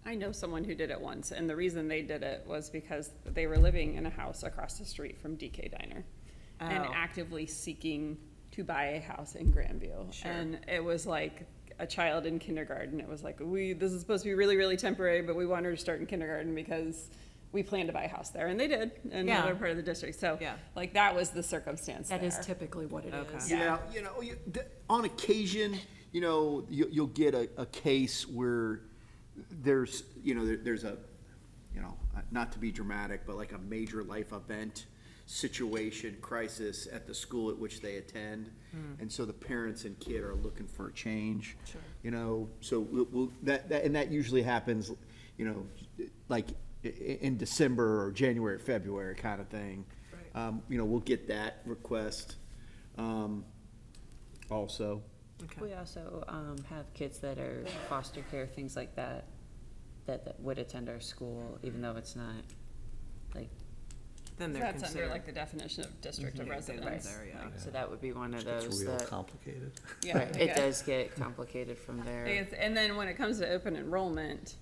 I know someone who did it once, and the reason they did it was because they were living in a house across the street from DK Diner and Oh. actively seeking to buy a house in Grandview. Sure. And it was like a child in kindergarten. It was like, this is supposed to be really, really temporary, but we want her to start in kindergarten because we plan to buy a house there. And they did, and now Yeah. they're part of the district. So, Yeah. like, that was the circumstance That is there. typically what it Okay. is. Yeah. You know, on occasion, you know, you'll get a case where there's, you know, there's a, you know, not to be dramatic, but like a major life event, situation, crisis at the school at which they attend. And so the parents and kid are looking for a change. Sure. You know, so that usually happens, you know, like in December or January, February kind of thing. Right. You know, we'll get that request, also. Okay. We also have kids that are foster care, things like that, that would attend our school, even though it's not, like, Then they're That's considered. under like the definition of district of Yeah, they live residence. there, yeah. so that would be one of It's those real that, complicated. Yeah, right, it does get complicated from there. And then when it comes to open enrollment,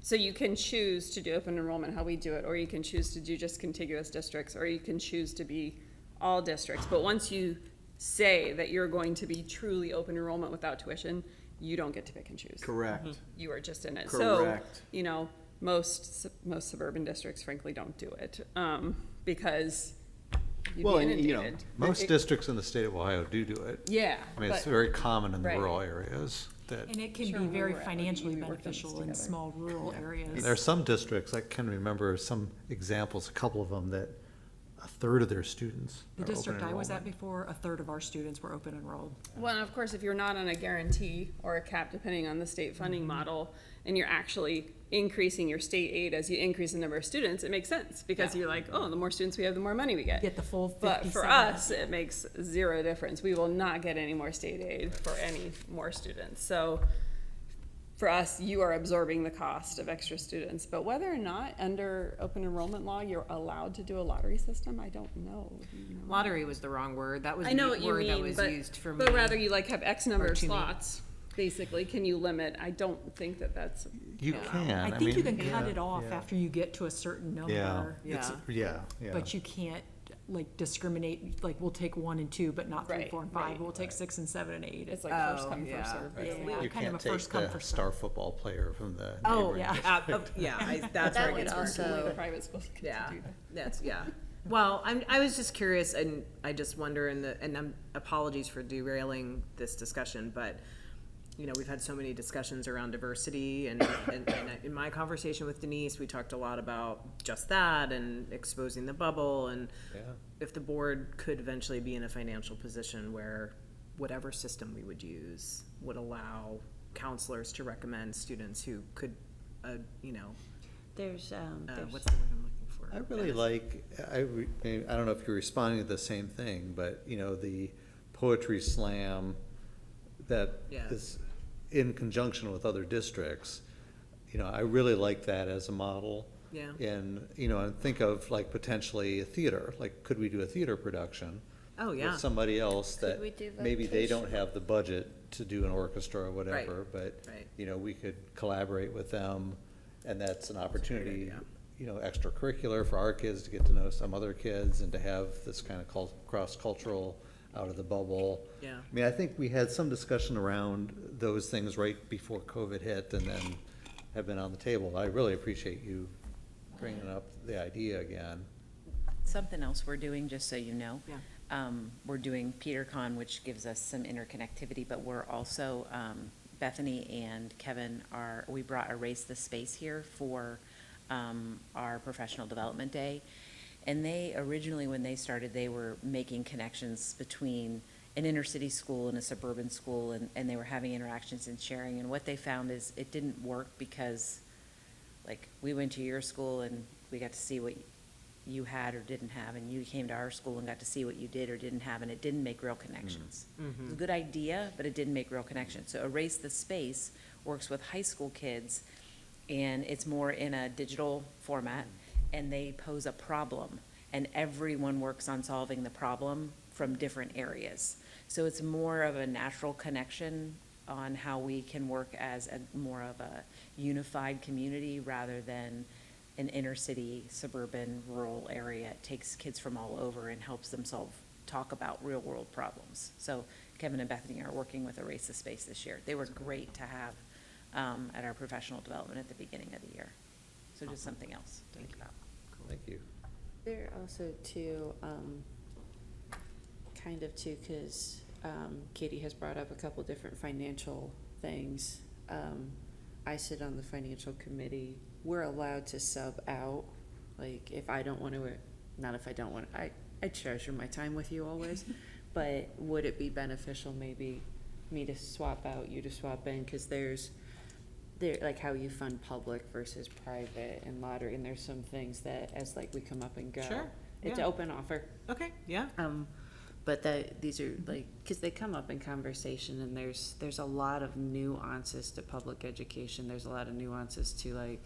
so you can choose to do open enrollment how we do it, or you can choose to do just contiguous districts, or you can choose to be all districts. But once you say that you're going to be truly open enrollment without tuition, you don't get to pick and choose. Correct. You are just in it. Correct. So, you know, most suburban districts frankly don't do it, because you'd Well, be and, you know, inundated. Most districts in the state of Ohio do it. Yeah. I mean, it's but- very common in the right. rural areas that, And it can Sure, be when very we're at financially we work on this beneficial in together. small rural areas. there are some districts, I can remember some examples, a couple of them, that a third of their students The are open district I was at enrollment. before, a third of our students were open enrolled. Well, and of course, if you're not on a guarantee or a cap, depending on the state funding model, and you're actually increasing your state aid as you increase the number of students, it makes sense, because you're like, oh, the more students we have, the more money we get. Get the full 57. But for us, it makes zero difference. We will not get any more state aid for any more students. So for us, you are absorbing the cost of extra students. But whether or not under open enrollment law, you're allowed to do a lottery system, I don't know. Do you know? Lottery was the wrong word. That was I know the what you word that mean, was but, used for me. but rather you like have X number Or of to me. slots, basically, can you limit? I don't think that that's. You can, I I think you mean, can cut yeah, it off yeah. after you get to a certain number. It's- yeah. But you can't like discriminate, like we'll take 1 and 2, but not 3, Right, 4, and 5. right. We'll take 6 and 7 and 8. It's like first come, yeah. first served. Right. basically. Yeah, You kind of can't a first take come, the first star served. football player from the Oh, neighboring yeah, district. that's where it That gets would weird. Only the also, private schools get to Yeah, do that. that's, yeah. Well, I was just curious, and I just wonder, and apologies for derailing this discussion, but, you know, we've had so many discussions around diversity, and in my conversation with Denise, we talked a lot about just that, and exposing the bubble, and Yeah. if the board could eventually be in a financial position where whatever system we would use would allow counselors to recommend students who could, you know, there's, what's the word I'm looking for? I really like, I don't know if you're responding to the same thing, but, you know, the poetry slam that Yeah. is in conjunction with other districts, you know, I really like that as a model. Yeah. And, you know, and think of like potentially a theater, like, could we do a theater production? Oh, yeah. With somebody else Could that we do maybe they don't vocational? have the budget to do an orchestra or whatever, but, right. you know, we could collaborate with them, and that's an opportunity, idea. you know, extracurricular for our kids to get to know some other kids and to have this kind of cross-cultural, out of the bubble. Yeah. I mean, I think we had some discussion around those things right before COVID hit and then have been on the table. I really appreciate you bringing up the idea again. Something else we're doing, just so you know. Yeah. We're doing PeterCon, which gives us some interconnectivity, but we're also, Bethany and Kevin we brought Erase the Space here for our professional development day. And they originally, when they started, they were making connections between an inner city school and a suburban school, and they were having interactions and sharing. And what they found is it didn't work because, like, we went to your school and we got to see what you had or didn't have, and you came to our school and got to see what you did or didn't have, and it didn't make real connections. It was a good idea, but it didn't make real connections. So Erase the Space works with high school kids, and it's more in a digital format, and they pose a problem, and everyone works on solving the problem from different areas. So it's more of a natural connection on how we can work as more of a unified community rather than an inner city, suburban, rural area. It takes kids from all over and helps them talk about real world problems. So Kevin and Bethany are working with Erase the Space this year. They were great to have at our professional development at the beginning of the year. So just something else to think about. Thank you. there also too, kind of too, cause, Katie has brought up a couple different financial things. I sit on the financial committee. We're allowed to sub out, like, if I don't want to, not if I don't want, I treasure my time with you always, but would it be beneficial maybe me to swap out, you to swap in, cause there, like how you fund public versus private and lottery, and there's some things that as like we come up and go. Sure, It's yeah. open offer. Okay, yeah. But these are like, cause they come up in conversation, and there's a lot of nuances to public education. There's a lot of nuances to, like,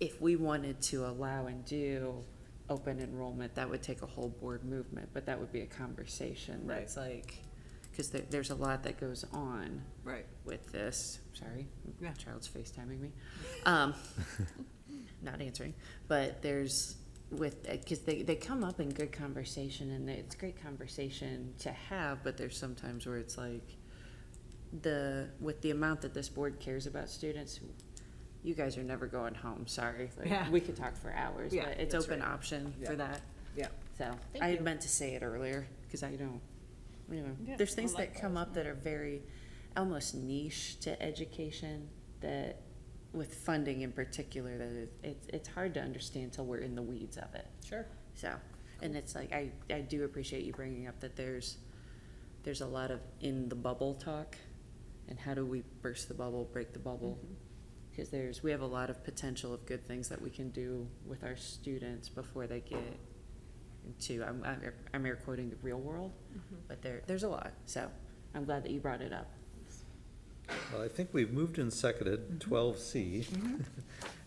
if we wanted to allow and do open enrollment, that would take a whole board movement, but that would be a conversation. Right. That's like, cause there's a lot that goes on Right. with this. Sorry, Yeah. child's FaceTiming me. Not answering, but there's because they come up in good conversation, and it's great conversation to have, but there's sometimes where it's like with the amount that this board cares about students, you guys are never going home, sorry. Like, Yeah. we could talk for hours, Yeah, but it's that's open right. option Yeah. for that. Yeah. So, Thank I you. had meant to say it earlier, because I don't, Yeah, there's things I like that come up that are very, almost niche to education, that, with funding in particular, that it's hard to understand till we're in the weeds of it. Sure. So, and it's like, I do appreciate you bringing up that there's a lot of in the bubble talk, and how do we burst the bubble, break the bubble? Because we have a lot of potential of good things that we can do with our students before they get into, I'm air quoting the real world, but there's a lot, so I'm glad that you brought it up. Well, I think we've moved and seconded 12C.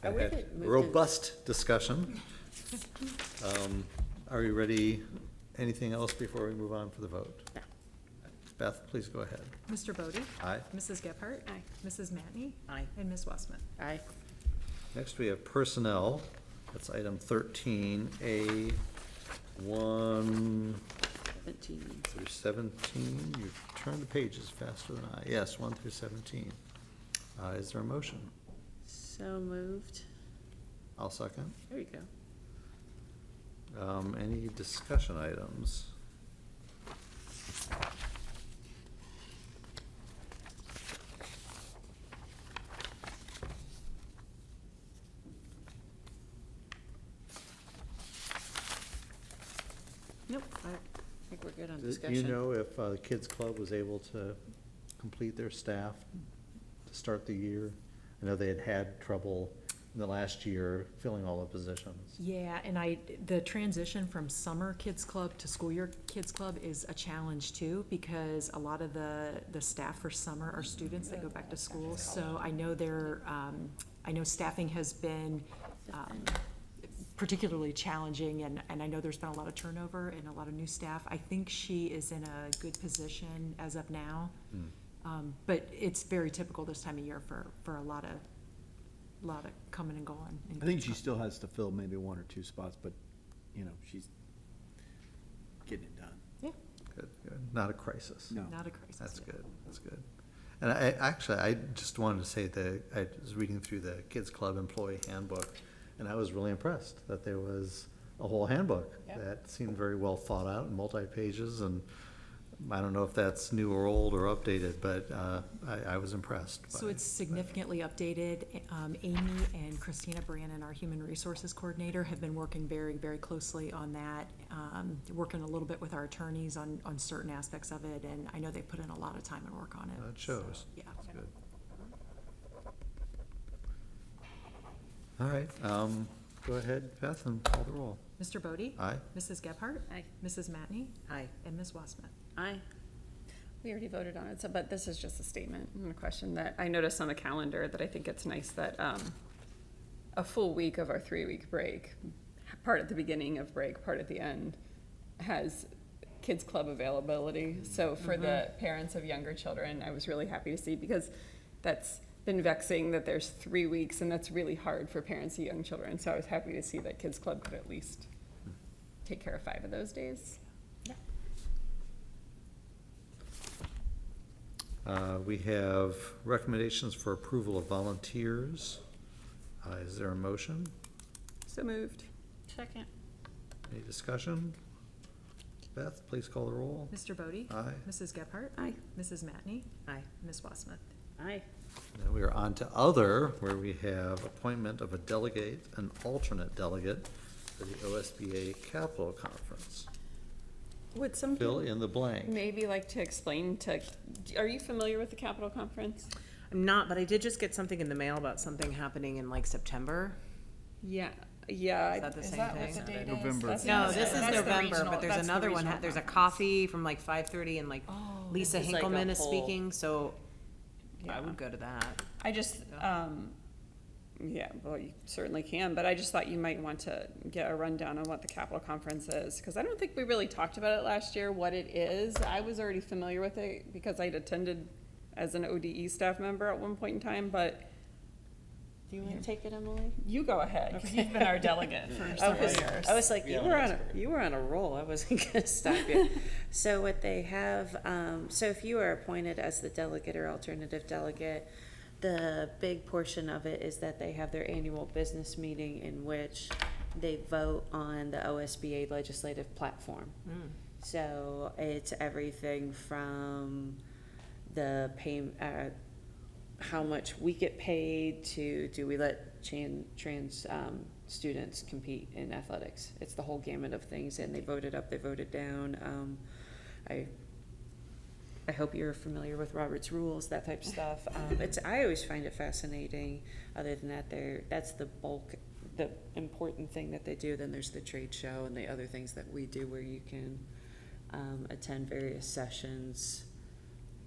And we had could move to- robust discussion. Are you ready? Anything else before we move on for the vote? No. Beth, please go ahead. Mr. Bodie? Aye. Mrs. Gephardt? Aye. Mrs. Matney? Aye. And Ms. Westman? Aye. Next, we have personnel. That's item 13A. 1 17. through 17. You turn the pages faster than I. Yes, 1 through 17. Is there a motion? So moved. I'll second. There you go. Any discussion items? Nope, I think we're good on Do discussion. you know if the Kids Club was able to complete their staff to start the year? I know they had trouble in the last year filling all the positions. Yeah, and the transition from summer kids club to school year kids club is a challenge too, because a lot of the staff for summer are students that go back to school. So I know I know staffing has been, particularly challenging, and I know there's been a lot of turnover and a lot of new staff. I think she is in a good position as of now. But it's very typical this time of year for a lot of coming and going. I think she still has to fill maybe 1 or 2 spots, but, you know, she's getting it done. Yeah, Good, good. Not a crisis. No. not a crisis. That's yeah. good, that's good. And I just wanted to say that I was reading through the Kids Club Employee Handbook, and I was really impressed that there was a whole handbook that seemed very well thought out and multi-pages, and I don't know if that's new or old or updated, but I was impressed. So by- it's significantly updated. Amy and Christina Brannon, our Human Resources Coordinator, have been working very, very closely on that, working a little bit with our attorneys on certain aspects of it, and I know they put in a lot of time and work on it. It shows. So, yeah. That's good. All right, go ahead, Beth, and call the roll. Mr. Bodie? Aye. Mrs. Gephardt? Aye. Mrs. Matney? Aye. And Ms. Wasmuth? Aye. We already voted on it, so, but this is just a statement and a question that I noticed on the calendar that I think it's nice that, a full week of our 3-week break, part at the beginning of break, part at the end, has kids club availability. So for the parents of younger children, I was really happy to see, because that's been vexing that there's 3 weeks, and that's really hard for parents of young children. So I was happy to see that kids club could at least take care of 5 of those days. We have recommendations for approval of volunteers. Is there a motion? So moved. Second. Any discussion? Beth, please call the roll. Mr. Bodie? Aye. Mrs. Gephardt? Aye. Mrs. Matney? Aye. Ms. Wasmuth? Aye. Now we are on to other, where we have appointment of a delegate, an alternate delegate for the OSBA Capital Conference. Would some Fill in the blank. maybe like to explain are you familiar with the Capitol Conference? I'm not, but I did just get something in the mail about something happening in like September. Yeah. Is that the same thing? November. No, this is November, but there's another one, there's a coffee from like 5:30 and like Lisa This is like a Hinkleman is whole- speaking, so I Yeah. would go to that. I just, yeah, well, you certainly can, but I just thought you might want to get a rundown on what the Capitol Conference is, because I don't think we really talked about it last year, what it is. I was already familiar with it because I'd attended as an ODE staff member at one point in time, but Do you want to take it, Emily? you go ahead, because you've been our delegate for several years. I was like, you were on a roll. I wasn't gonna stop you. So what they have, so if you are appointed as the delegate or alternative delegate, the big portion of it is that they have their annual business meeting in which they vote on the OSBA legislative platform. So it's everything from the how much we get paid to do we let trans students compete in athletics. It's the whole gamut of things, and they voted up, they voted down. I hope you're familiar with Robert's rules, that type of stuff. I always find it fascinating. Other than that, that's the bulk, the important thing that they do. Then there's the trade show and the other things that we do where you can attend various sessions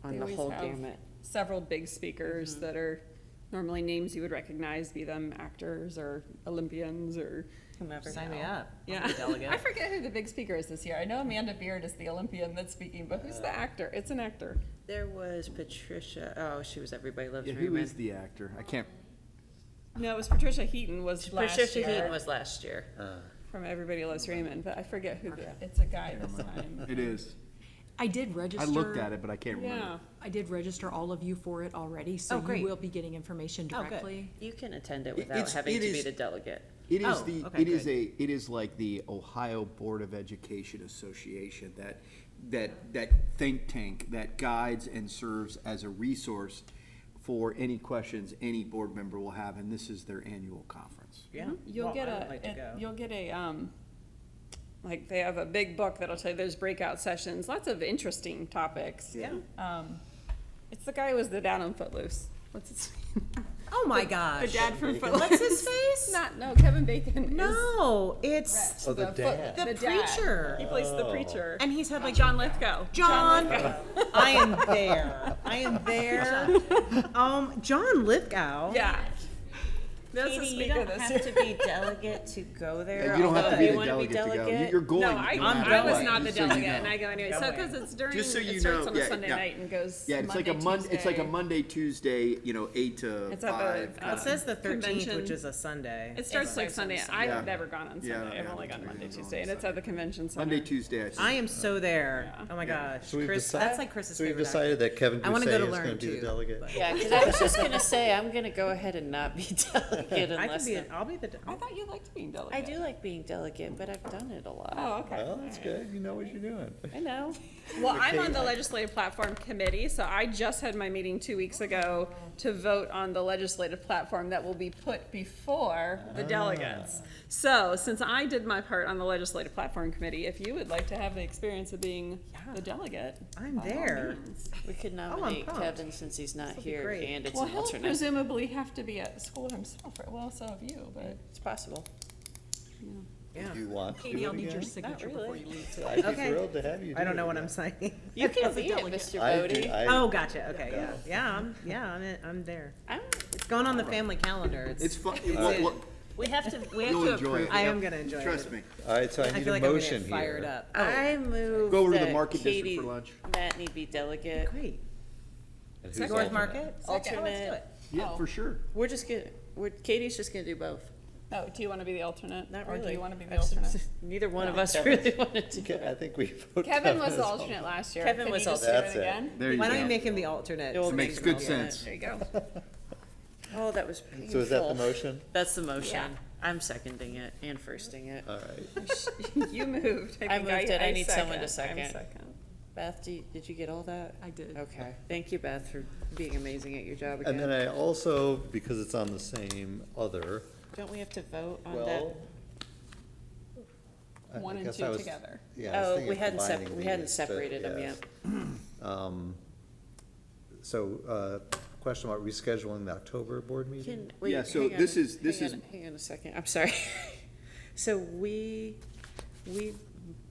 on They the always whole have gamut. Several big speakers that are normally names you would recognize, be them actors or Olympians or Whomever. Sign me up. I'll yeah. be a delegate. I forget who the big speaker is this year. I know Amanda Beard is the Olympian that's speaking, but who's the actor? It's an actor. There was Patricia. Oh, she was Everybody Loves Yeah, who Raymond. is the actor? I can't, No, it was Patricia Heaton was last Patricia year. Heaton was last year. from Everybody Loves Raymond, but I forget who it's a guy this time. It is. I did register. I looked at it, but I can't remember. Yeah. I did register all of you for it already, so Oh, great. you will be getting information Oh, good. directly. You can attend it It- without it's- having it to is- be the delegate. It is Oh, the, okay, it is good. it is like the Ohio Board of Education Association, that think tank that guides and serves as a resource for any questions any board member will have, and this is their annual conference. Yeah. You'll Well, get I would like to go. you'll get like they have a big book that'll tell you there's breakout sessions, lots of interesting topics. Yeah. It's the guy who was the dad on Footloose. What's his name? Oh my gosh. The dad from Footloose. What's his face? No, Kevin Bacon. No, it's Is the The preacher. He plays the preacher. and he's had like John Lithgow. John. I am there. I am there. John Lithgow. Yeah. That's the Katie, you speaker don't this have year. to be delegate to go there. And you don't have to although be if the you wanna be delegate to go. delegate. You're going. No, you don't I have was to. not the Just so you delegate, know. and I go anyway. So, because it's during, Just so you it starts know, on a yeah, Sunday yeah. night and goes Yeah, it's like a Monday, It's like a Tuesday. Monday, Tuesday, 8 to It's at 5. the, It says the 13th, Convention. which is a Sunday. It starts like Sunday. Yeah. I've never gone on Yeah, Sunday. I've yeah. only gone Monday, Tuesday, and it's at the convention center. Monday, Tuesday. I think. I am so there. Yeah. Oh my gosh. So we've Chris, decided- that's like Chris's So we've favorite decided that Kevin I wanna go Doucet to is learn gonna be the too, delegate? but- Yeah, because I was just gonna say, I'm gonna go ahead and not be delegate I can unless. be. I'll be the. I thought you liked being delegate. I do like being delegate, but I've done it a lot. Oh, okay. Well, that's good. You know what you're doing. I know. Well, I'm on the legislative platform committee, so I just had my meeting 2 weeks ago to vote on the legislative platform that will be put before the delegates. So, since I did my part on the legislative platform committee, if you would like to have the experience of being the delegate, I'm by all there. means. We could I'm nominate pumped. Kevin since he's not This'll be here great. and it's Well, an he'll alternate. presumably have to be at school himself, right? Well, so have you, but. It's possible. Yeah. Do you want to do Katie, it I'll need your again? signature really. before you leave. I'd be Okay. thrilled to have you do I don't it know what again. I'm signing. You can As a be it, delegate. Mr. I do- Bodie. I- Oh, gotcha. Okay, yeah. I'm there. I'm- It's going on the family calendar. It's fun. It's Well, it. look, We have to, You'll enjoy it. I am gonna enjoy Trust it. me. All right, so I I need feel a like I'm gonna motion get fired here. up. I move Go over to the that Market District Katie, for lunch. Matney be delegate, Great. And who's North alternate? Market? alternate. Yeah, for sure. We're just gonna, Katie's just gonna do both. Oh, do you want to be the alternate? Not Or really. do you want to be the I've- alternate? Neither one of No. us really wanted to. Okay, I think we vote Kevin was as the alternate. alternate last year. Kevin Can was you just alternate. do it That's it. again? There you Why don't go. you make him the alternate? It will Makes make good alternate. sense. There you go. Oh, that was painful. So is that the motion? That's the motion. Yeah. I'm seconding it and firsting it. All right. You moved. I moved it. I need someone to I'm second. second. Beth, did you get all that? I did. Okay. Thank you, Beth, for being amazing at your job And then again. I also, because it's on the same other, Don't we have to vote on that? well. I One and guess two I was- together. Yeah, I was Oh, thinking we of hadn't combining we hadn't these, but separated them yes. yet. So, question about rescheduling the October board meeting? Wait, Yeah, so hang on this a- is- Hang on a second, I'm sorry. So we,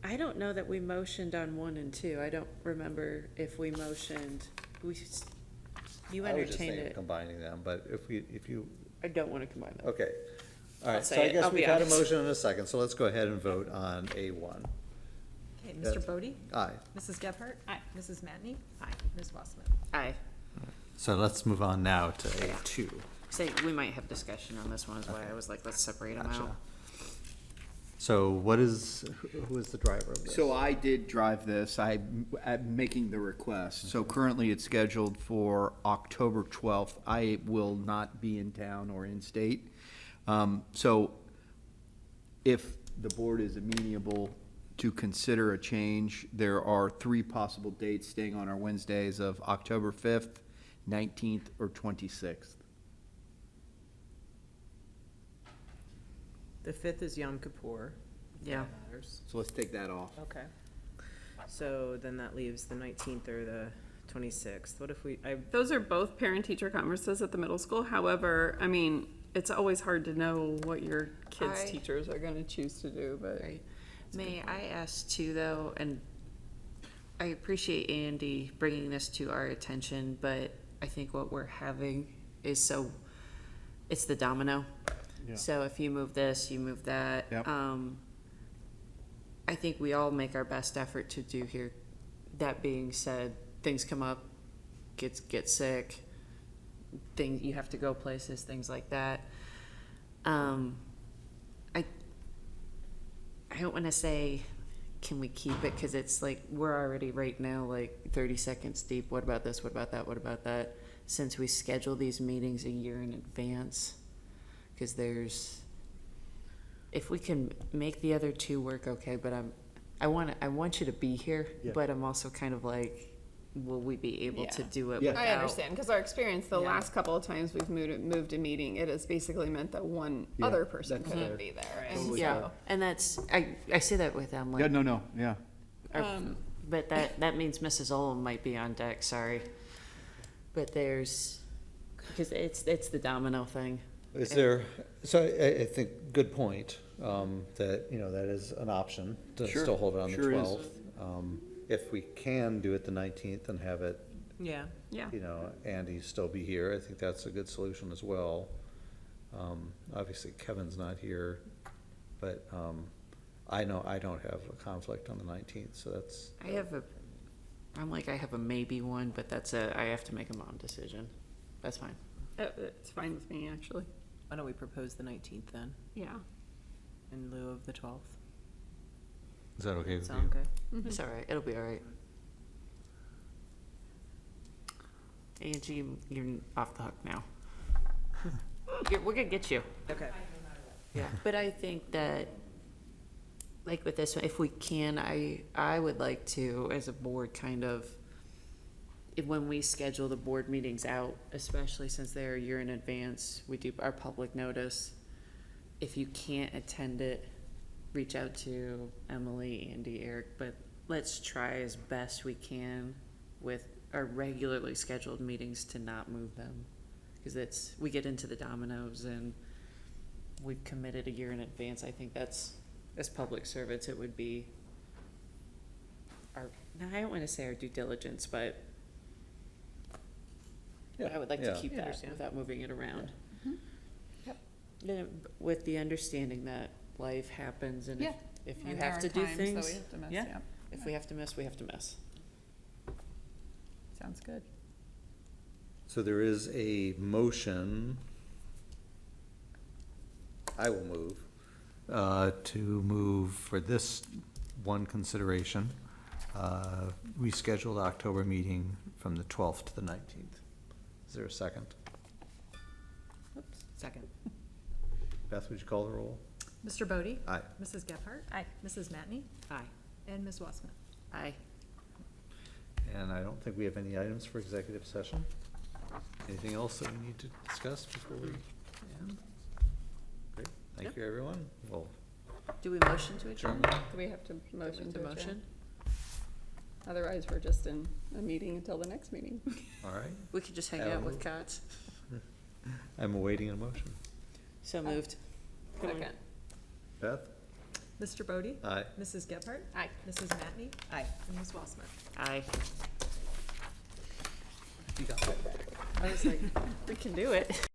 I don't know that we motioned on 1 and 2. I don't remember if we motioned, you I was just entertained thinking of it. combining them, but if you, I don't want to combine them. okay. All I'll right, so say I it. guess I'll we've be had a honest. motion and a second, so let's go ahead and vote on A1. Okay, That's- Mr. Bodie? Aye. Mrs. Gebhardt? Aye. Mrs. Matney? Aye. Ms. Wassman? Aye. So let's move on now to A2. Say, we might have discussion on this one, is why I was like, let's separate them Gotcha. out. So who is the driver of this? So I did drive this, I'm making the request. So currently it's scheduled for October 12th. I will not be in town or in state. So if the board is amenable to consider a change, there are 3 possible dates staying on our Wednesdays of October 5th, 19th, or 26th. The 5th is Yom Kippur. Yeah. That matters. So let's take that off. Okay. So then that leaves the 19th or the 26th. What if Those are both parent-teacher conferences at the middle school. However, I mean, it's always hard to know what your kids' I- teachers are gonna choose to do, but. Right. May I ask too, though, and I appreciate Andy bringing this to our attention, but I think what we're having is it's the domino. So if you move this, you move that. Yep. I think we all make our best effort to do here. That being said, things come up, get sick, you have to go I don't wanna say, can we keep it, cause it's like, we're already right now like 30 seconds deep, what about this, what about that, what about that? Since we schedule these meetings a year in advance, cause if we can make the other two work, okay, but I want you to be here, Yeah. but I'm also kind of like, will we be able to Yeah. do it Yeah. without? I understand, because our experience, the Yeah. last couple of times we've moved a meeting, it has basically meant that one Yeah, other person that's couldn't fair. be there. Right. And Yeah, so, and that's, I say that with Emily. Yeah, no, yeah. But that means Mrs. Olam might be on deck, sorry. But because it's the domino thing. Is there, so I think, good point, that, that is an option to Sure, still hold it on the sure is. 12th. If we can do it the 19th and have it, Yeah. yeah. Andy still be here, I think that's a good solution as well. Obviously Kevin's not here, but, I know I don't have a conflict on the 19th, so that's, I have a maybe one, but I have to make a mom decision. That's fine. It's fine with me, actually. Why don't we propose the 19th then, Yeah. in lieu of the 12th? is that okay with you? Sound okay? It's all right, it'll be all right. Angie, you're off the hook now. We're gonna get you. Okay. Yeah, but I think that, like with this one, if we can, I would like to, as a board, kind of, when we schedule the board meetings out, especially since they're a year in advance, we do our public notice. If you can't attend it, reach out to Emily, Andy, Eric, but let's try as best we can with our regularly scheduled meetings to not move them. Because we get into the dominoes and we've committed a year in advance. I think that's, as public servants, it would be now I don't want to say our due diligence, but I would like to Yeah. keep I that understand. without moving it around. Yep. Then with the understanding that life happens and Yeah. if you And there have are to do times that things, we have to miss, yeah, yeah. if we have to miss, we have to miss. Sounds good. So there is a motion. I will move, to move for this one consideration, reschedule the October meeting from the 12th to the 19th. Is there a second? Oops. Second. Beth, would you call the roll? Mr. Bodie? Aye. Mrs. Gephardt? Aye. Mrs. Matney? Aye. And Ms. Wassman? Aye. And I don't think we have any items for executive session. Anything else that we need to discuss before we end? Great, thank you, everyone. Well, Do we motion to adjourn? adjourn. Do we have to motion to adjourn? Motion? Otherwise, we're just in a meeting until the next meeting. All right, We could just hang Yeah, out with we'll- cats. I'm awaiting a motion. So moved. Come on. Second. Beth? Mr. Bodie? Aye. Mrs. Gephardt? Aye. Mrs. Matney? Aye. And Ms. Wassman? Aye. You got that back. I was like, we can do it.